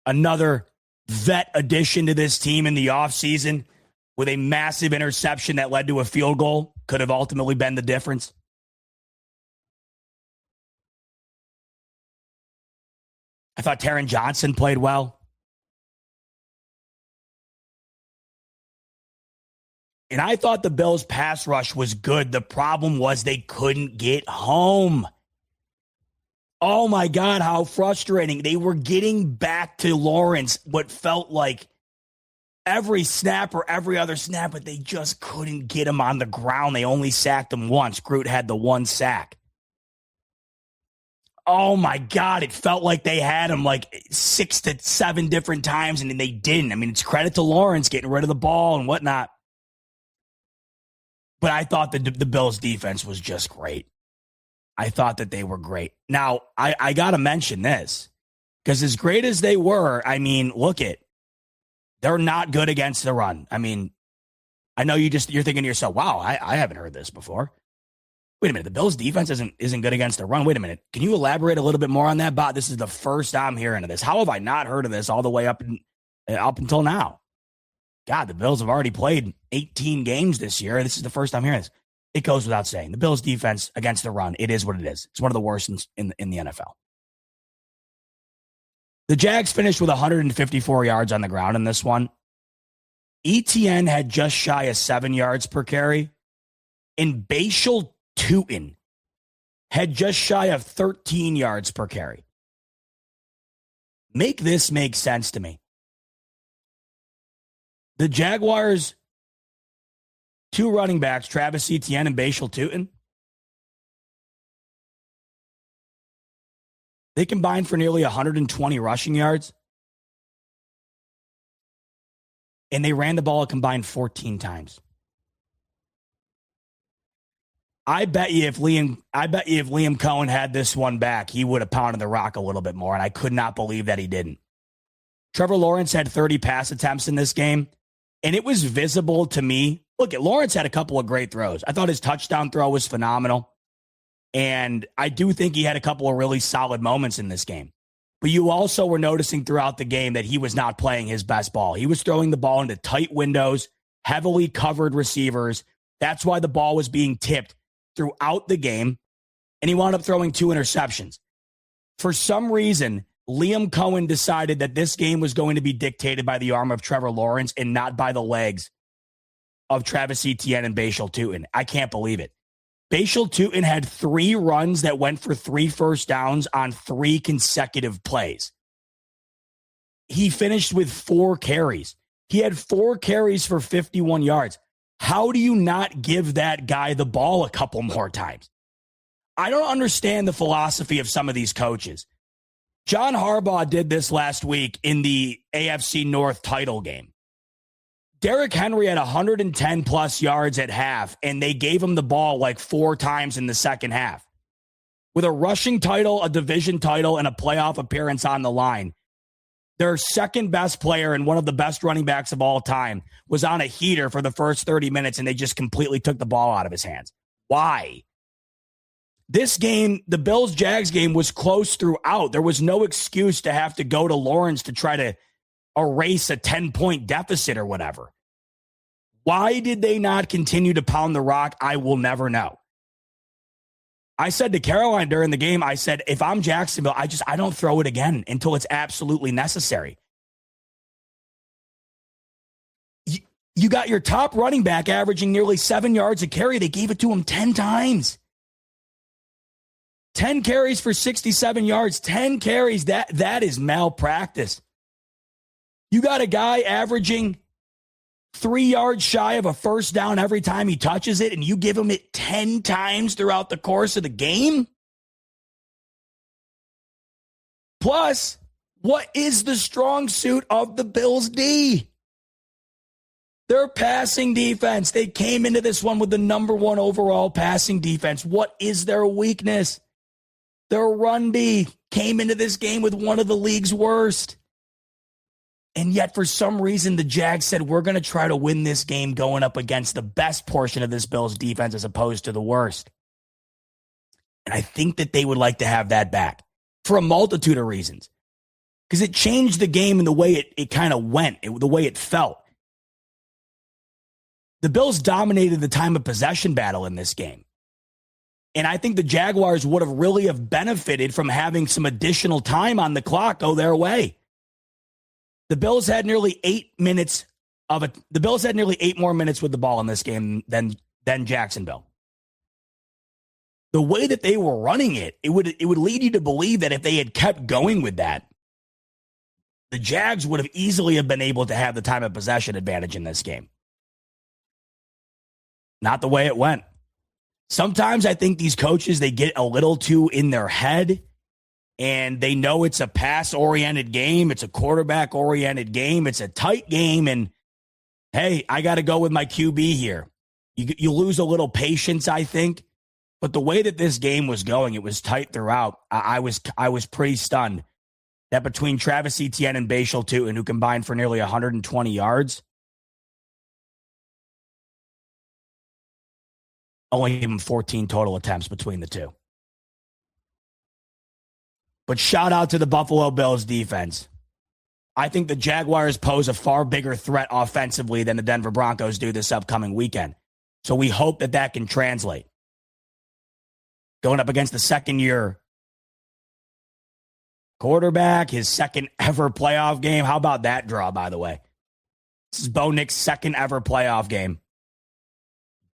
another vet addition to this team in the offseason with a massive interception that led to a field goal, could have ultimately been the difference. I thought Taron Johnson played well. And I thought the Bills' pass rush was good. The problem was they couldn't get home. Oh, my God, how frustrating. They were getting back to Lawrence what felt like every snap or every other snap, but they just couldn't get him on the ground. They only sacked him once. Groot had the one sack. Oh, my God, it felt like they had him like 6 to 7 different times, and they didn't. I mean, it's credit to Lawrence getting rid of the ball and whatnot. But I thought the Bills' defense was just great. I thought that they were great. Now, I got to mention this, because as great as they were, I mean, look it. They're not good against the run. I mean, I know you're thinking to yourself, wow, I haven't heard this before. Wait a minute, the Bills' defense isn't good against the run. Wait a minute. Can you elaborate a little bit more on that, Bob? This is the first I'm hearing of this. How have I not heard of this all the way up until now? God, the Bills have already played 18 games this year. This is the first I'm hearing this. It goes without saying. The Bills' defense against the run, it is what it is. It's one of the worst in the NFL. The Jags finished with 154 yards on the ground in this one. ETN had just shy of 7 yards per carry. And Bashal Tutin had just shy of 13 yards per carry. Make this make sense to me. The Jaguars' 2 running backs, Travis Etienne and Bashal Tutin, they combined for nearly 120 rushing yards. And they ran the ball a combined 14 times. I bet you if Liam Cohen had this one back, he would have pounded the rock a little bit more, and I could not believe that he didn't. Trevor Lawrence had 30 pass attempts in this game, and it was visible to me. Look, Lawrence had a couple of great throws. I thought his touchdown throw was phenomenal, and I do think he had a couple of really solid moments in this game. But you also were noticing throughout the game that he was not playing his best ball. He was throwing the ball into tight windows, heavily covered receivers. That's why the ball was being tipped throughout the game, and he wound up throwing 2 interceptions. For some reason, Liam Cohen decided that this game was going to be dictated by the arm of Trevor Lawrence and not by the legs of Travis Etienne and Bashal Tutin. I can't believe it. Bashal Tutin had 3 runs that went for 3 first downs on 3 consecutive plays. He finished with 4 carries. He had 4 carries for 51 yards. How do you not give that guy the ball a couple more times? I don't understand the philosophy of some of these coaches. John Harbaugh did this last week in the AFC North title game. Derrick Henry had 110-plus yards at half, and they gave him the ball like 4 times in the second half. With a rushing title, a division title, and a playoff appearance on the line, their second best player and one of the best running backs of all time was on a heater for the first 30 minutes, and they just completely took the ball out of his hands. Why? This game, the Bills-Jags game, was close throughout. There was no excuse to have to go to Lawrence to try to erase a 10-point deficit or whatever. Why did they not continue to pound the rock? I will never know. I said to Caroline during the game, I said, if I'm Jacksonville, I don't throw it again until it's absolutely necessary. You got your top running back averaging nearly 7 yards a carry. They gave it to him 10 times. 10 carries for 67 yards, 10 carries. That is malpractice. You got a guy averaging 3 yards shy of a first down every time he touches it, and you give him it 10 times throughout the course of the game? Plus, what is the strong suit of the Bills' D? Their passing defense. They came into this one with the number 1 overall passing defense. What is their weakness? Their run D came into this game with one of the league's worst. And yet, for some reason, the Jags said, we're going to try to win this game going up against the best portion of this Bills defense as opposed to the worst. And I think that they would like to have that back for a multitude of reasons. Because it changed the game in the way it kind of went, the way it felt. The Bills dominated the time of possession battle in this game. And I think the Jaguars would have benefited from having some additional time on the clock go their way. The Bills had nearly 8 minutes the Bills had nearly 8 more minutes with the ball in this game than Jacksonville. The way that they were running it would lead you to believe that if they had kept going with that, the Jags would have easily have been able to have the time of possession advantage in this game. Not the way it went. Sometimes I think these coaches, they get a little too in their head, and they know it's a pass-oriented game. It's a quarterback-oriented game. It's a tight game, and hey, I got to go with my QB here. You lose a little patience, I think. But the way that this game was going, it was tight throughout. I was pretty stunned that between Travis Etienne and Bashal Tutin, who combined for nearly 120 yards, only even 14 total attempts between the two. But shout out to the Buffalo Bills defense. I think the Jaguars pose a far bigger threat offensively than the Denver Broncos do this upcoming weekend. So we hope that that can translate. Going up against the second-year quarterback, his second ever playoff game. How about that draw, by the way? This is Bo Nick's second ever playoff game.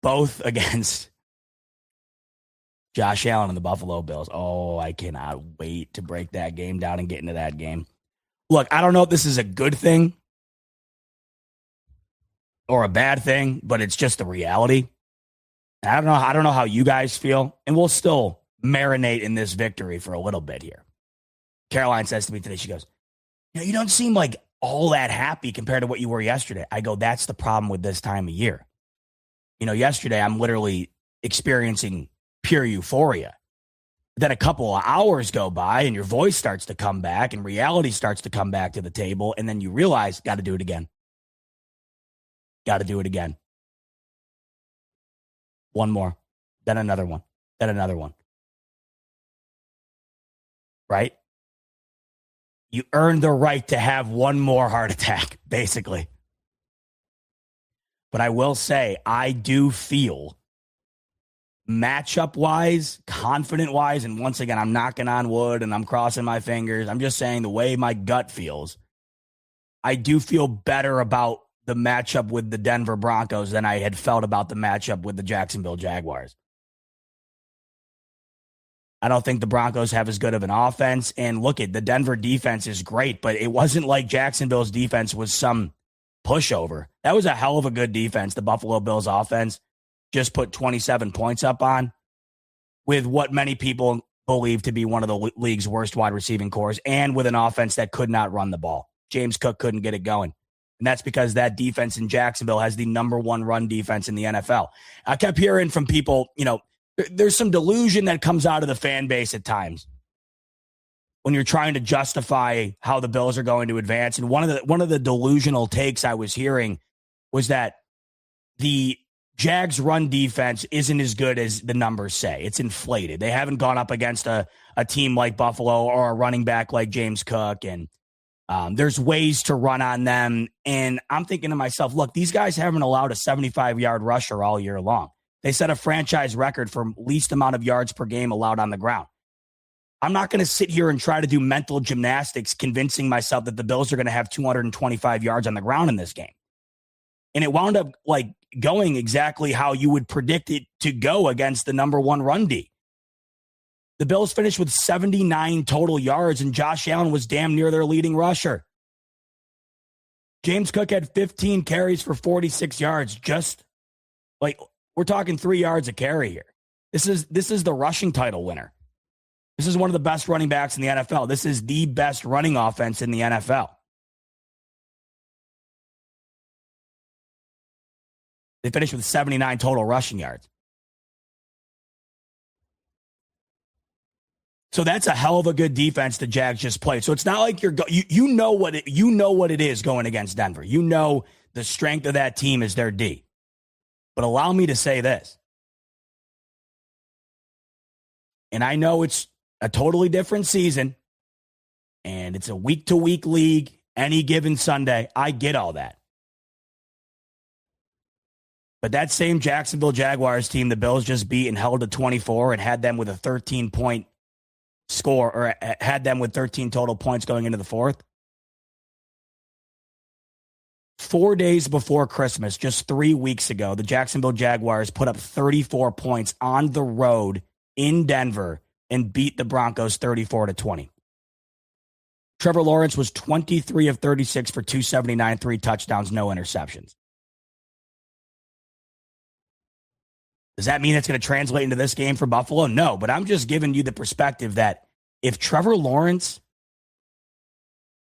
Both against Josh Allen and the Buffalo Bills. Oh, I cannot wait to break that game down and get into that game. Look, I don't know if this is a good thing or a bad thing, but it's just the reality. I don't know how you guys feel, and we'll still marinate in this victory for a little bit here. Caroline says to me today, she goes, you don't seem like all that happy compared to what you were yesterday. I go, that's the problem with this time of year. Yesterday I'm literally experiencing pure euphoria. Then a couple of hours go by and your voice starts to come back and reality starts to come back to the table, and then you realize, got to do it again. Got to do it again. One more, then another one, then another one. Right? You earned the right to have one more heart attack, basically. But I will say, I do feel matchup-wise, confident-wise, and once again, I'm knocking on wood and I'm crossing my fingers. I'm just saying the way my gut feels, I do feel better about the matchup with the Denver Broncos than I had felt about the matchup with the Jacksonville Jaguars. I don't think the Broncos have as good of an offense. And look, the Denver defense is great, but it wasn't like Jacksonville's defense was some pushover. That was a hell of a good defense. The Buffalo Bills offense just put 27 points up on with what many people believe to be one of the league's worst wide receiving cores, and with an offense that could not run the ball. James Cook couldn't get it going. And that's because that defense in Jacksonville has the number one run defense in the NFL. I kept hearing from people, there's some delusion that comes out of the fan base at times when you're trying to justify how the Bills are going to advance. And one of the delusional takes I was hearing was that the Jags run defense isn't as good as the numbers say. It's inflated. They haven't gone up against a team like Buffalo or a running back like James Cook, and there's ways to run on them. And I'm thinking to myself, look, these guys haven't allowed a 75-yard rusher all year long. They set a franchise record for least amount of yards per game allowed on the ground. I'm not going to sit here and try to do mental gymnastics convincing myself that the Bills are going to have 225 yards on the ground in this game. And it wound up going exactly how you would predict it to go against the number one run D. The Bills finished with 79 total yards, and Josh Allen was damn near their leading rusher. James Cook had 15 carries for 46 yards. We're talking 3 yards a carry here. This is the rushing title winner. This is one of the best running backs in the NFL. This is the best running offense in the NFL. They finished with 79 total rushing yards. So that's a hell of a good defense the Jags just played. So it's not like you know what it is going against Denver. You know the strength of that team is their D. But allow me to say this. And I know it's a totally different season, and it's a week-to-week league, any given Sunday. I get all that. But that same Jacksonville Jaguars team the Bills just beat and held to 24 and had them with a 13-point score, or had them with 13 total points going into the fourth. 4 days before Christmas, just 3 weeks ago, the Jacksonville Jaguars put up 34 points on the road in Denver and beat the Broncos 34-20. Trevor Lawrence was 23 of 36 for 279, 3 touchdowns, no interceptions. Does that mean it's going to translate into this game for Buffalo? No, but I'm just giving you the perspective that if Trevor Lawrence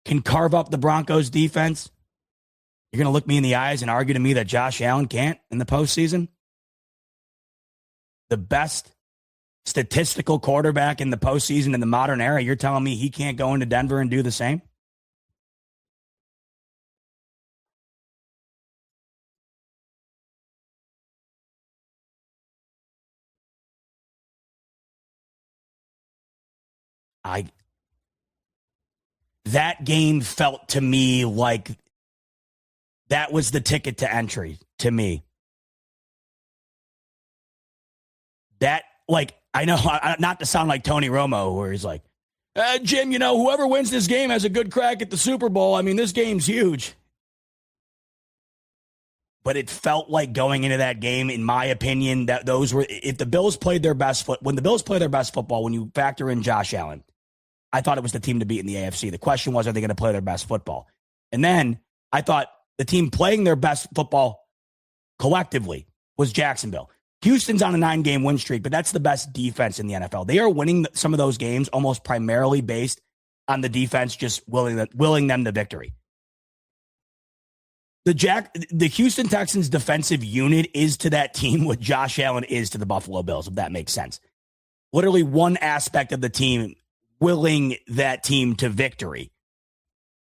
can carve up the Broncos defense, you're going to look me in the eyes and argue to me that Josh Allen can't in the postseason? The best statistical quarterback in the postseason in the modern era, you're telling me he can't go into Denver and do the same? That game felt to me like that was the ticket to entry to me. That, like, I know, not to sound like Tony Romo, where he's like, Jim, you know, whoever wins this game has a good crack at the Super Bowl. I mean, this game's huge. But it felt like going into that game, in my opinion, that those were, if the Bills played their best when the Bills play their best football, when you factor in Josh Allen, I thought it was the team to beat in the AFC. The question was, are they going to play their best football? And then I thought the team playing their best football collectively was Jacksonville. Houston's on a 9-game win streak, but that's the best defense in the NFL. They are winning some of those games almost primarily based on the defense just willing them the victory. The Houston Texans defensive unit is to that team what Josh Allen is to the Buffalo Bills, if that makes sense. Literally one aspect of the team willing that team to victory.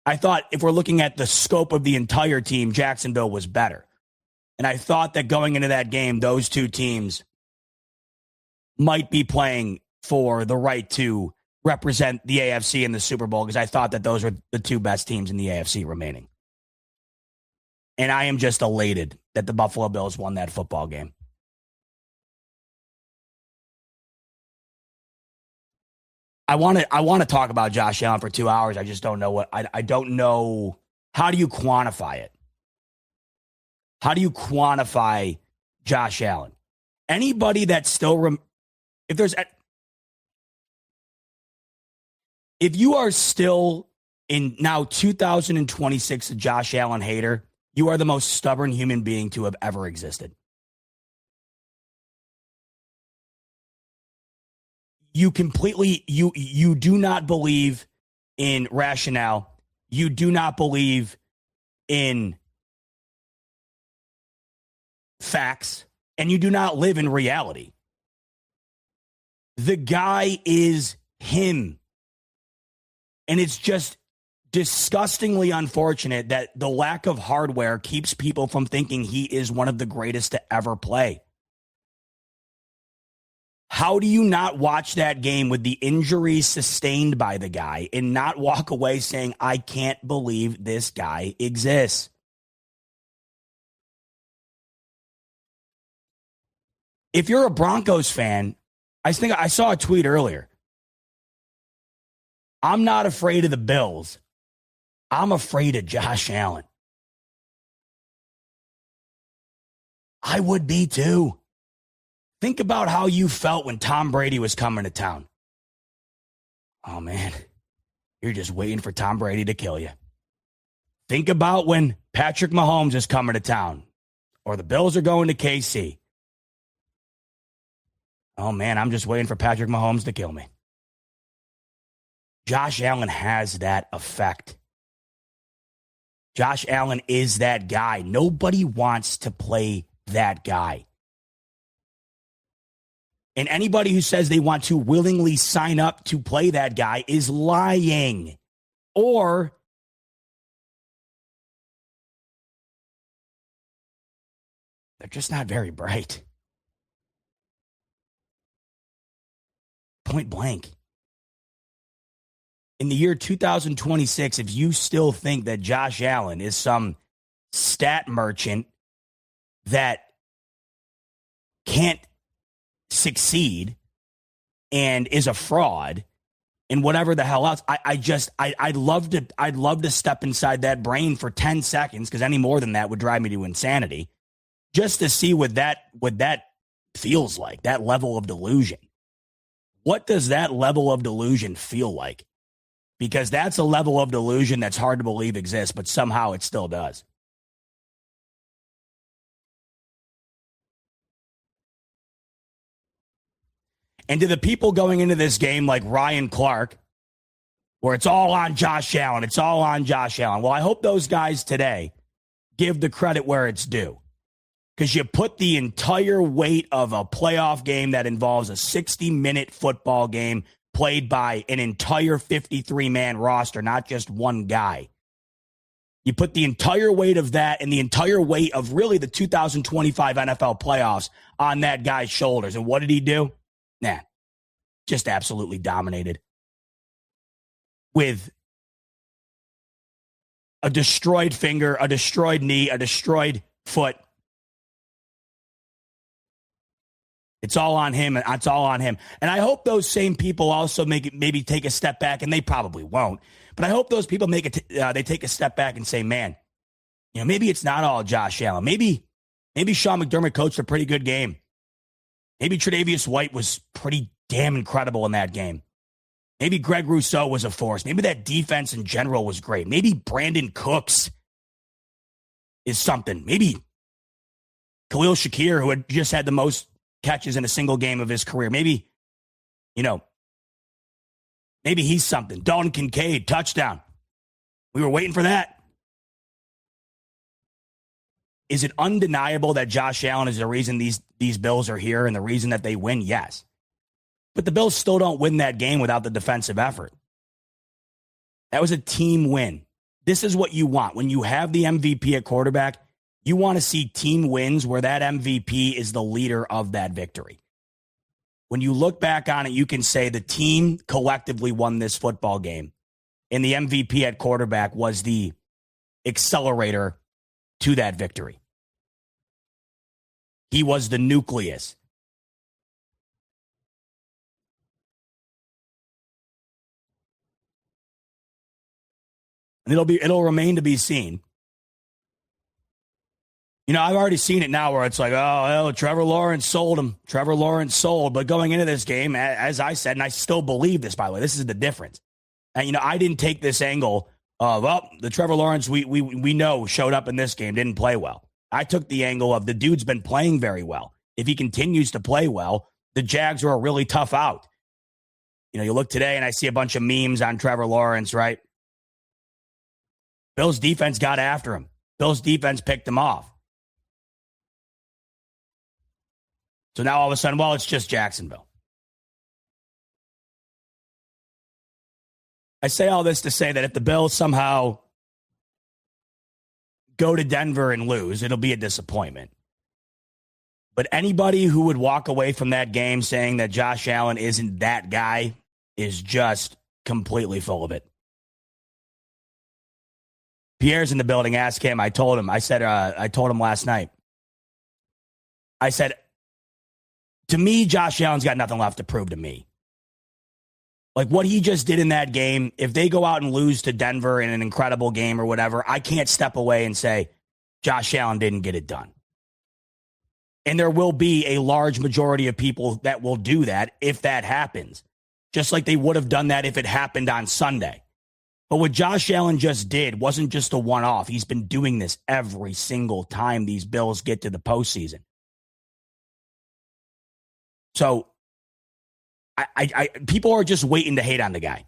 I thought if we're looking at the scope of the entire team, Jacksonville was better. And I thought that going into that game, those two teams might be playing for the right to represent the AFC in the Super Bowl, because I thought that those were the two best teams in the AFC remaining. And I am just elated that the Buffalo Bills won that football game. I want to talk about Josh Allen for 2 hours. I just don't know I don't know. How do you quantify it? How do you quantify Josh Allen? Anybody that still if you are still in now 2026 a Josh Allen hater, you are the most stubborn human being to have ever existed. You completely, you do not believe in rationale. You do not believe in facts, and you do not live in reality. The guy is him. And it's just disgustingly unfortunate that the lack of hardware keeps people from thinking he is one of the greatest to ever play. How do you not watch that game with the injuries sustained by the guy and not walk away saying, I can't believe this guy exists? If you're a Broncos fan, I think I saw a tweet earlier. I'm not afraid of the Bills. I'm afraid of Josh Allen. I would be too. Think about how you felt when Tom Brady was coming to town. Oh, man, you're just waiting for Tom Brady to kill you. Think about when Patrick Mahomes is coming to town or the Bills are going to KC. Oh, man, I'm just waiting for Patrick Mahomes to kill me. Josh Allen has that effect. Josh Allen is that guy. Nobody wants to play that guy. And anybody who says they want to willingly sign up to play that guy is lying. Or they're just not very bright. Point blank. In the year 2026, if you still think that Josh Allen is some stat merchant that can't succeed and is a fraud and whatever the hell else. I'd love to step inside that brain for 10 seconds, because any more than that would drive me to insanity, just to see what that feels like, that level of delusion. What does that level of delusion feel like? Because that's a level of delusion that's hard to believe exists, but somehow it still does. And to the people going into this game like Ryan Clark, where it's all on Josh Allen, it's all on Josh Allen. Well, I hope those guys today give the credit where it's due, because you put the entire weight of a playoff game that involves a 60-minute football game played by an entire 53-man roster, not just one guy. You put the entire weight of that and the entire weight of really the 2025 NFL playoffs on that guy's shoulders. And what did he do? Nah, just absolutely dominated. With a destroyed finger, a destroyed knee, a destroyed foot. It's all on him. It's all on him. And I hope those same people also maybe take a step back, and they probably won't. But I hope those people they take a step back and say, man, maybe it's not all Josh Allen. Maybe Sean McDermott coached a pretty good game. Maybe Tre'Davious White was pretty damn incredible in that game. Maybe Greg Rousseau was a force. Maybe that defense in general was great. Maybe Brandon Cooks is something. Maybe Khalil Shakir, who had just had the most catches in a single game of his career. Maybe he's something. Dalton Kincaid, touchdown. We were waiting for that. Is it undeniable that Josh Allen is the reason these Bills are here and the reason that they win? Yes. But the Bills still don't win that game without the defensive effort. That was a team win. This is what you want. When you have the MVP at quarterback, you want to see team wins where that MVP is the leader of that victory. When you look back on it, you can say the team collectively won this football game, and the MVP at quarterback was the accelerator to that victory. He was the nucleus. And it'll remain to be seen. I've already seen it now where it's like, Trevor Lawrence sold him. Trevor Lawrence sold. But going into this game, as I said, and I still believe this, by the way, this is the difference. And, I didn't take this angle of, the Trevor Lawrence we know showed up in this game, didn't play well. I took the angle of the dude's been playing very well. If he continues to play well, the Jags are a really tough out. You look today and I see a bunch of memes on Trevor Lawrence, right? Bills defense got after him. Bills defense picked him off. So now all of a sudden, it's just Jacksonville. I say all this to say that if the Bills somehow go to Denver and lose, it'll be a disappointment. But anybody who would walk away from that game saying that Josh Allen isn't that guy is just completely full of it. Pierre's in the building. Ask him. I told him last night. I said, to me, Josh Allen's got nothing left to prove to me. Like what he just did in that game, if they go out and lose to Denver in an incredible game or whatever, I can't step away and say, Josh Allen didn't get it done. And there will be a large majority of people that will do that if that happens, just like they would have done that if it happened on Sunday. But what Josh Allen just did wasn't just a one-off. He's been doing this every single time these Bills get to the postseason. So people are just waiting to hate on the guy.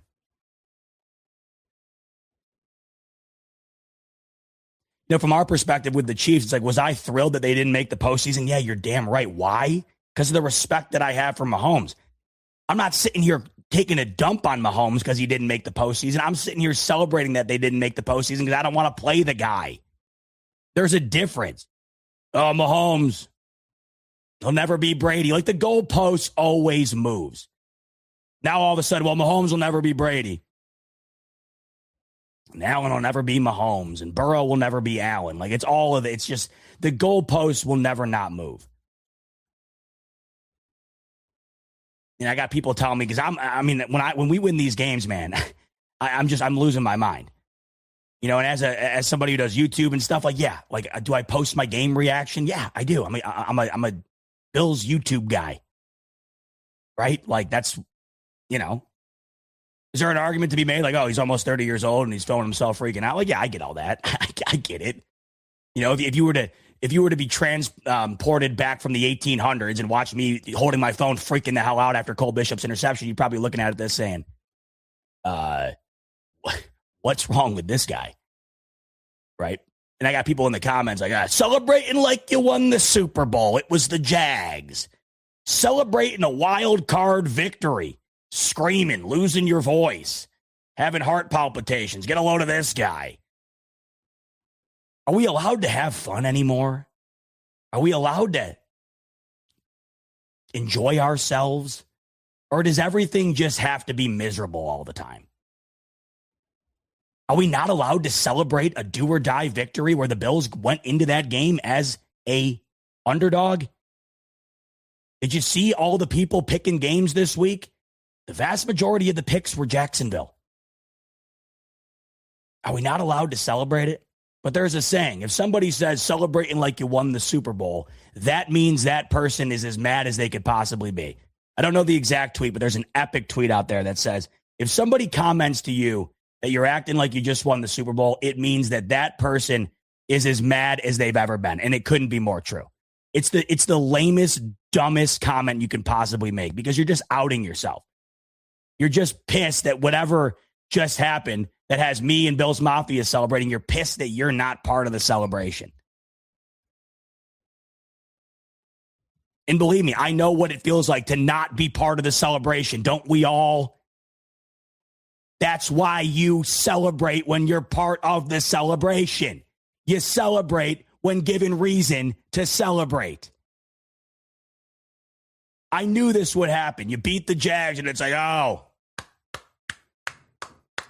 From our perspective with the Chiefs, it's like, was I thrilled that they didn't make the postseason? Yeah, you're damn right. Why? Because of the respect that I have for Mahomes. I'm not sitting here taking a dump on Mahomes because he didn't make the postseason. I'm sitting here celebrating that they didn't make the postseason because I don't want to play the guy. There's a difference. Oh, Mahomes, he'll never be Brady. Like the goalpost always moves. Now all of a sudden, Mahomes will never be Brady. And Allen will never be Mahomes, and Burrow will never be Allen. Like it's all of it. It's just the goalposts will never not move. And I got people telling me, because when we win these games, man, I'm losing my mind. You know, and as somebody who does YouTube and stuff, like, yeah, like, do I post my game reaction? Yeah, I do. I mean, I'm a Bills YouTube guy, right? Like, that's, you know, is there an argument to be made? Like, oh, he's almost 30 years old and he's filming himself freaking out. Like, yeah, I get all that. I get it. You know, if you were to be transported back from the 1800s and watch me holding my phone freaking the hell out after Cole Bishop's interception, you're probably looking at this saying, what's wrong with this guy? Right? And I got people in the comments like, celebrating like you won the Super Bowl. It was the Jags. Celebrating a wild card victory. Screaming, losing your voice, having heart palpitations. Get a load of this guy. Are we allowed to have fun anymore? Are we allowed to enjoy ourselves? Or does everything just have to be miserable all the time? Are we not allowed to celebrate a do-or-die victory where the Bills went into that game as a underdog? Did you see all the people picking games this week? The vast majority of the picks were Jacksonville. Are we not allowed to celebrate it? But there's a saying, if somebody says celebrating like you won the Super Bowl, that means that person is as mad as they could possibly be. I don't know the exact tweet, but there's an epic tweet out there that says, if somebody comments to you that you're acting like you just won the Super Bowl, it means that that person is as mad as they've ever been. And it couldn't be more true. It's the lamest, dumbest comment you can possibly make because you're just outing yourself. You're just pissed that whatever just happened that has me and Bills Mafia celebrating, you're pissed that you're not part of the celebration. And believe me, I know what it feels like to not be part of the celebration. Don't we all? That's why you celebrate when you're part of the celebration. You celebrate when given reason to celebrate. I knew this would happen. You beat the Jags and it's like, oh,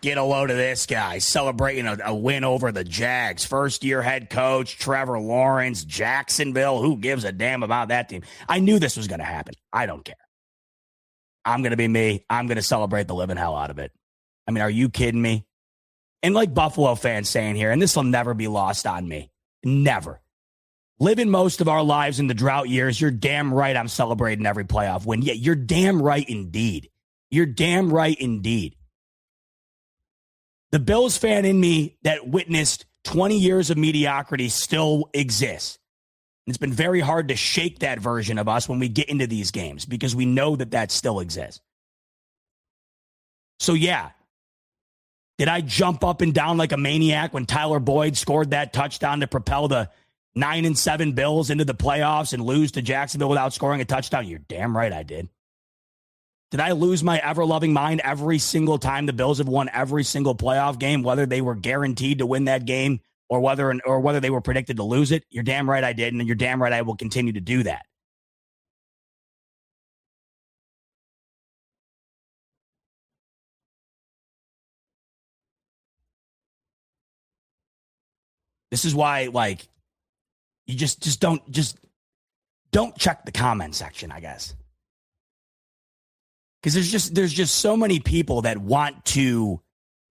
get a load of this guy celebrating a win over the Jags. First-year head coach, Trevor Lawrence, Jacksonville. Who gives a damn about that team? I knew this was going to happen. I don't care. I'm going to be me. I'm going to celebrate the living hell out of it. I mean, are you kidding me? And like Buffalo fans saying here, and this will never be lost on me. Never. Living most of our lives in the drought years, you're damn right I'm celebrating every playoff win. Yeah, you're damn right indeed. You're damn right indeed. The Bills fan in me that witnessed 20 years of mediocrity still exists. It's been very hard to shake that version of us when we get into these games because we know that still exists. So, yeah. Did I jump up and down like a maniac when Tyler Boyd scored that touchdown to propel the 9-7 Bills into the playoffs and lose to Jacksonville without scoring a touchdown? You're damn right I did. Did I lose my ever-loving mind every single time the Bills have won every single playoff game, whether they were guaranteed to win that game or whether they were predicted to lose it? You're damn right I did, and you're damn right I will continue to do that. This is why, like, you just don't check the comment section, I guess. Because there's just so many people that want you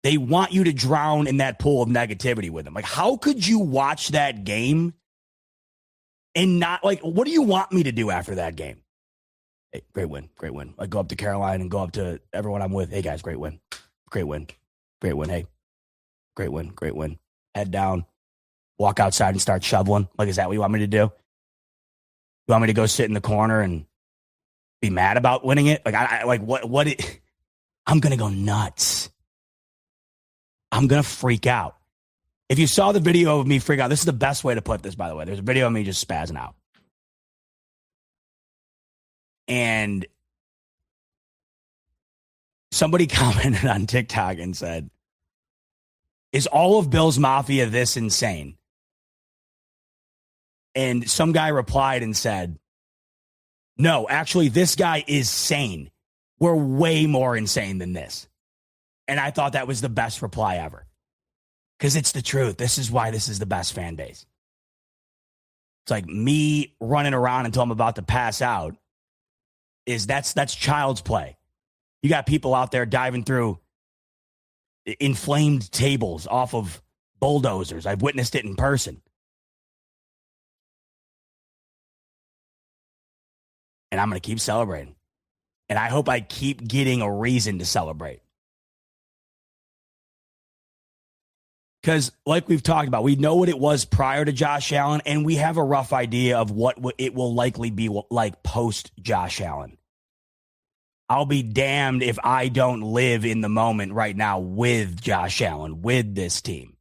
to drown in that pool of negativity with them. Like, how could you watch that game and not, like, what do you want me to do after that game? Hey, great win. Like, go up to Carolina and go up to everyone I'm with. Hey, guys, great win. Hey, great win. Head down, walk outside and start shoveling. Like, is that what you want me to do? You want me to go sit in the corner and be mad about winning it? Like, I'm going to go nuts. I'm going to freak out. If you saw the video of me freak out, this is the best way to put this, by the way. There's a video of me just spazzing out. And somebody commented on TikTok and said, is all of Bills Mafia this insane? And some guy replied and said, no, actually, this guy is sane. We're way more insane than this. And I thought that was the best reply ever. Because it's the truth. This is why this is the best fan base. It's like me running around until I'm about to pass out that's child's play. You got people out there diving through inflamed tables off of bulldozers. I've witnessed it in person. And I'm going to keep celebrating. And I hope I keep getting a reason to celebrate. Because like we've talked about, we know what it was prior to Josh Allen, and we have a rough idea of what it will likely be like post Josh Allen. I'll be damned if I don't live in the moment right now with Josh Allen, with this team.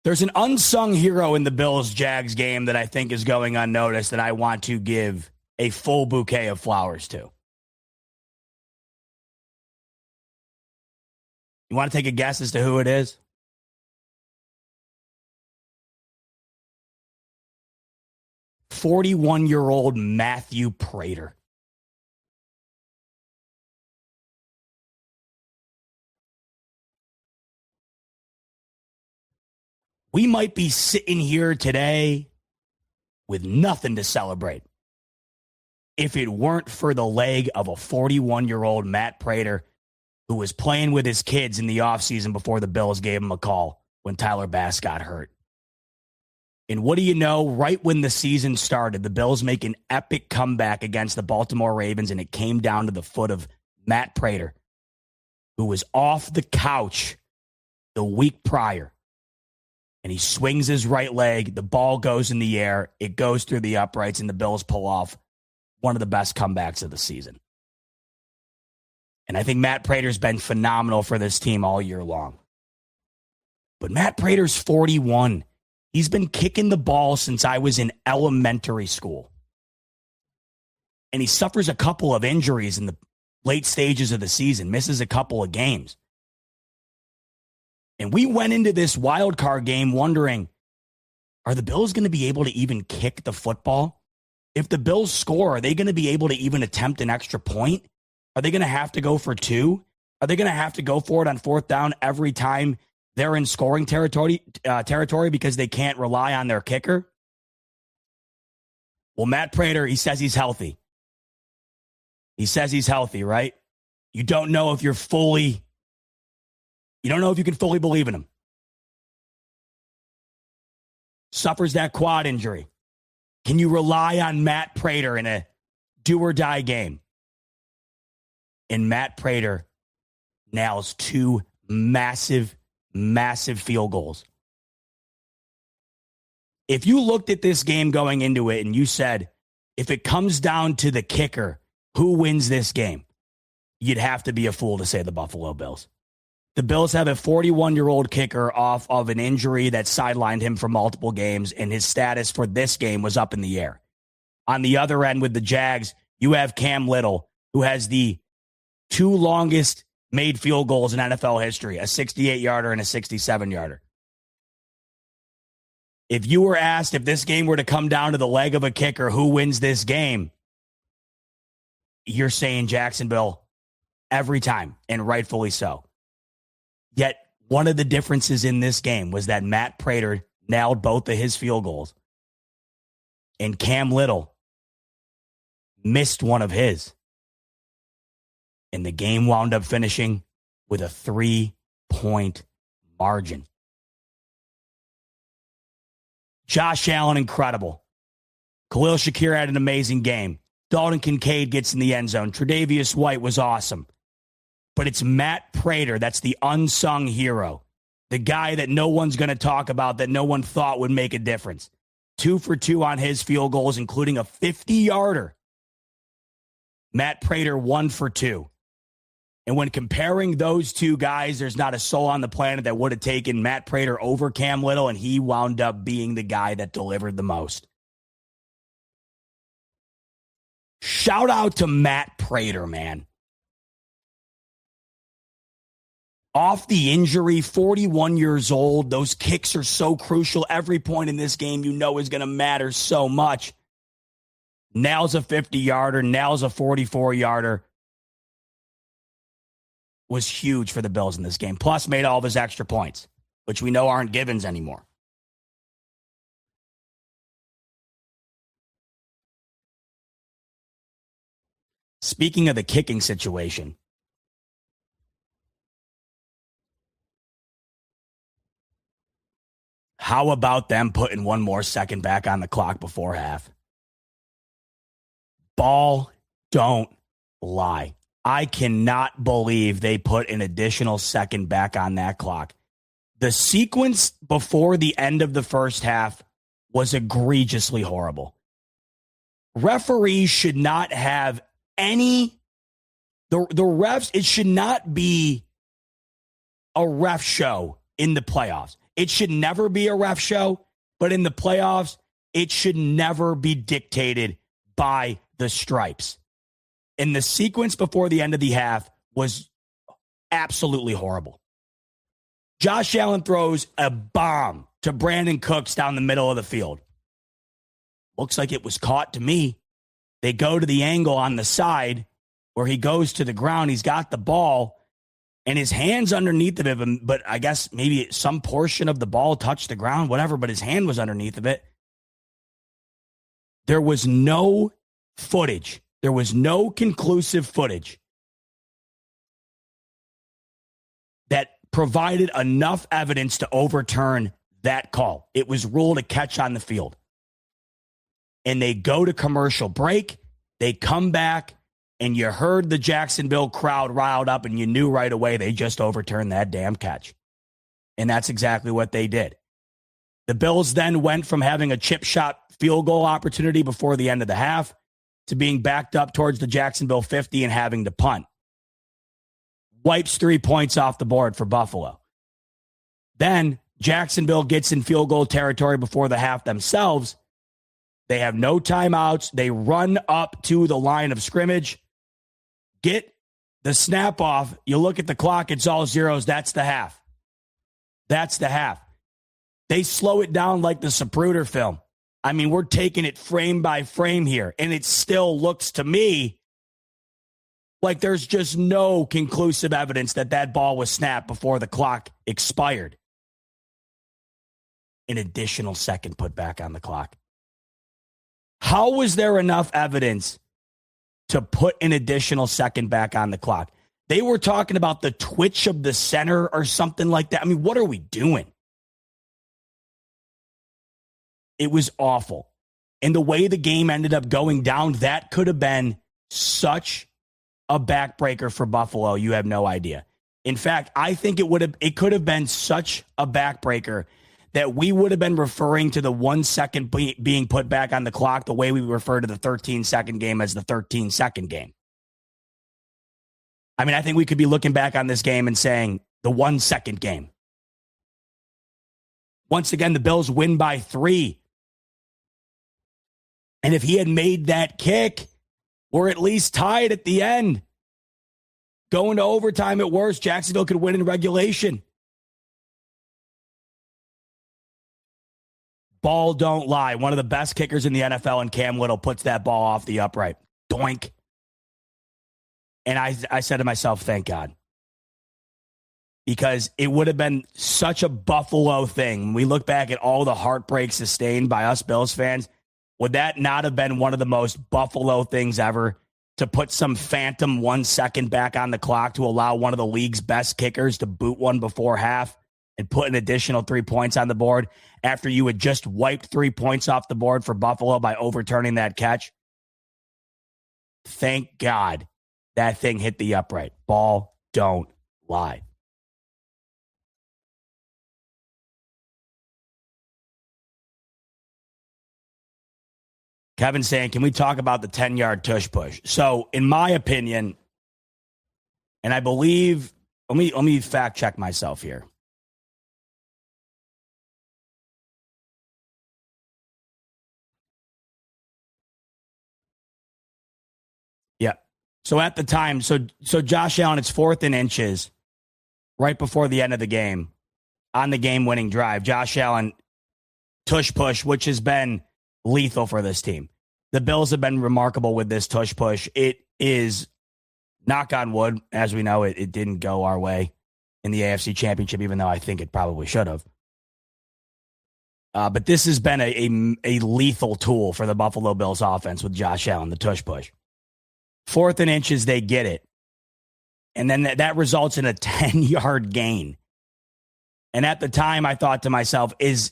There's an unsung hero in the Bills-Jags game that I think is going unnoticed that I want to give a full bouquet of flowers to. You want to take a guess as to who it is? "41-year-old Matthew Prater." We might be sitting here today with nothing to celebrate if it weren't for the leg of a 41-year-old Matt Prater who was playing with his kids in the offseason before the Bills gave him a call when Tyler Bass got hurt. And what do you know? Right when the season started, the Bills make an epic comeback against the Baltimore Ravens, and it came down to the foot of Matt Prater, who was off the couch the week prior. And he swings his right leg. The ball goes in the air. It goes through the uprights, and the Bills pull off one of the best comebacks of the season. And I think Matt Prater's been phenomenal for this team all year long. But Matt Prater's 41. He's been kicking the ball since I was in elementary school. And he suffers a couple of injuries in the late stages of the season, misses a couple of games. And we went into this wild card game wondering, are the Bills going to be able to even kick the football? If the Bills score, are they going to be able to even attempt an extra point? Are they going to have to go for two? Are they going to have to go for it on fourth down every time they're in scoring territory because they can't rely on their kicker? Well, Matt Prater, he says he's healthy. He says he's healthy, right? You don't know if you can fully believe in him. Suffers that quad injury. Can you rely on Matt Prater in a do or die game? And Matt Prater nails two massive field goals. If you looked at this game going into it and you said, if it comes down to the kicker, who wins this game? You'd have to be a fool to say the Buffalo Bills. The Bills have a 41-year-old kicker off of an injury that sidelined him for multiple games, and his status for this game was up in the air. On the other end with the Jags, you have Cam Little, who has the two longest made field goals in NFL history, a 68-yarder and a 67-yarder. If you were asked if this game were to come down to the leg of a kicker, who wins this game? You're saying Jacksonville every time, and rightfully so. Yet one of the differences in this game was that Matt Prater nailed both of his field goals, and Cam Little missed one of his. And the game wound up finishing with a 3-point margin. Josh Allen, incredible. Khalil Shakir had an amazing game. Dalton Kincaid gets in the end zone. Tre'Davious White was awesome. But it's Matt Prater that's the unsung hero. The guy that no one's going to talk about, that no one thought would make a difference. 2 for 2 on his field goals, including a 50-yarder. Matt Prater 1 for 2. And when comparing those two guys, there's not a soul on the planet that would have taken Matt Prater over Cam Little, and he wound up being the guy that delivered the most. Shout out to Matt Prater, man. Off the injury, 41 years old. Those kicks are so crucial. Every point in this game you know is going to matter so much. Nails a 50-yarder, nails a 44-yarder. was huge for the Bills in this game, plus made all of his extra points, which we know aren't givens anymore. Speaking of the kicking situation, how about them putting one more second back on the clock before half? Ball don't lie. I cannot believe they put an additional second back on that clock. The sequence before the end of the first half was egregiously horrible. Referees should not have the refs, it should not be a ref show in the playoffs. It should never be a ref show, but in the playoffs, it should never be dictated by the stripes. And the sequence before the end of the half was absolutely horrible. Josh Allen throws a bomb to Brandon Cooks down the middle of the field. Looks like it was caught to me. They go to the angle on the side where he goes to the ground. He's got the ball and his hand's underneath of him, but I guess maybe some portion of the ball touched the ground, whatever, but his hand was underneath of it. There was no footage. There was no conclusive footage that provided enough evidence to overturn that call. It was ruled a catch on the field. And they go to commercial break. They come back, and you heard the Jacksonville crowd riled up, and you knew right away they just overturned that damn catch. And that's exactly what they did. The Bills then went from having a chip shot field goal opportunity before the end of the half to being backed up towards the Jacksonville 50 and having to punt. Wipes 3 points off the board for Buffalo. Then Jacksonville gets in field goal territory before the half themselves. They have no timeouts. They run up to the line of scrimmage, get the snap off. You look at the clock, it's all zeros. That's the half. That's the half. They slow it down like the Zapruder film. I mean, we're taking it frame by frame here, and it still looks to me like there's just no conclusive evidence that that ball was snapped before the clock expired. An additional second put back on the clock. How was there enough evidence to put an additional second back on the clock? They were talking about the twitch of the center or something like that. I mean, what are we doing? It was awful. And the way the game ended up going down, that could have been such a backbreaker for Buffalo. You have no idea. In fact, I think it could have been such a backbreaker that we would have been referring to the 1 second being put back on the clock the way we refer to the 13-second game as the 13-second game. I mean, I think we could be looking back on this game and saying the 1 second game. Once again, the Bills win by 3. And if he had made that kick, we're at least tied at the end. Going to overtime at worst, Jacksonville could win in regulation. Ball don't lie. One of the best kickers in the NFL, and Cam Little puts that ball off the upright. Doink. And I said to myself, thank God. Because it would have been such a Buffalo thing. When we look back at all the heartbreak sustained by us Bills fans, would that not have been one of the most Buffalo things ever to put some phantom 1 second back on the clock to allow one of the league's best kickers to boot one before half and put an additional 3 points on the board after you had just wiped 3 points off the board for Buffalo by overturning that catch? Thank God that thing hit the upright. Ball don't lie. Kevin saying, can we talk about the 10-yard tush push? So, in my opinion, and I believe, let me fact check myself here. Yeah. So at the time, so Josh Allen, it's 4th and inches right before the end of the game on the game-winning drive. Josh Allen tush push, which has been lethal for this team. The Bills have been remarkable with this tush push. It is knock on wood, as we know, it didn't go our way in the AFC Championship, even though I think it probably should have. But this has been a lethal tool for the Buffalo Bills offense with Josh Allen, the tush push. 4th and inches, they get it. And then that results in a 10-yard gain. And at the time, I thought to myself, as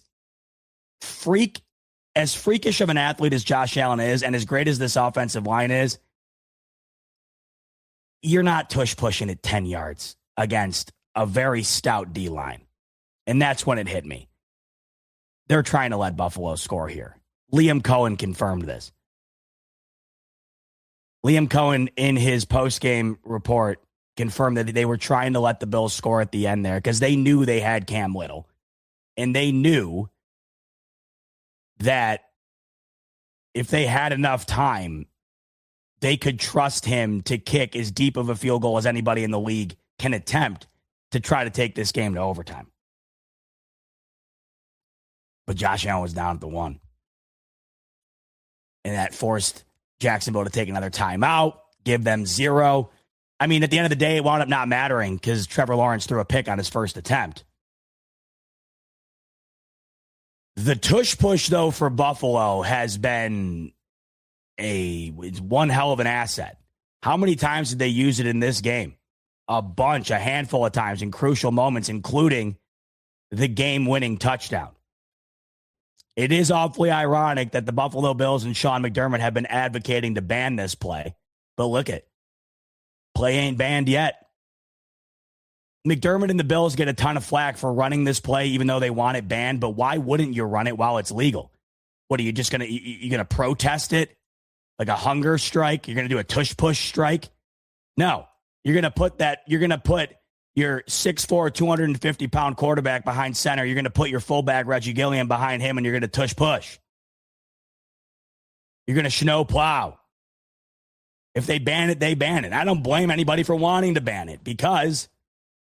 freakish of an athlete as Josh Allen is, and as great as this offensive line is, you're not tush pushing at 10 yards against a very stout D-line. And that's when it hit me. They're trying to let Buffalo score here. Liam Cohen confirmed this. Liam Cohen, in his post-game report, confirmed that they were trying to let the Bills score at the end there because they knew they had Cam Little. And they knew that if they had enough time, they could trust him to kick as deep of a field goal as anybody in the league can attempt to try to take this game to overtime. But Josh Allen was down at the 1. And that forced Jacksonville to take another timeout, give them 0. I mean, at the end of the day, it wound up not mattering because Trevor Lawrence threw a pick on his first attempt. The tush push, though, for Buffalo has been it's one hell of an asset. How many times did they use it in this game? A bunch, a handful of times in crucial moments, including the game-winning touchdown. It is awfully ironic that the Buffalo Bills and Sean McDermott have been advocating to ban this play. But look it. Play ain't banned yet. McDermott and the Bills get a ton of flack for running this play, even though they want it banned. But why wouldn't you run it while it's legal? What are you just you gonna protest it? Like a hunger strike? You're gonna do a tush push strike? No. You're gonna put your 6'4", 250-pound quarterback behind center. You're going to put your fullback, Reggie Gilliam, behind him, and you're going to tush push. You're going to snow plow. If they ban it, they ban it. I don't blame anybody for wanting to ban it because,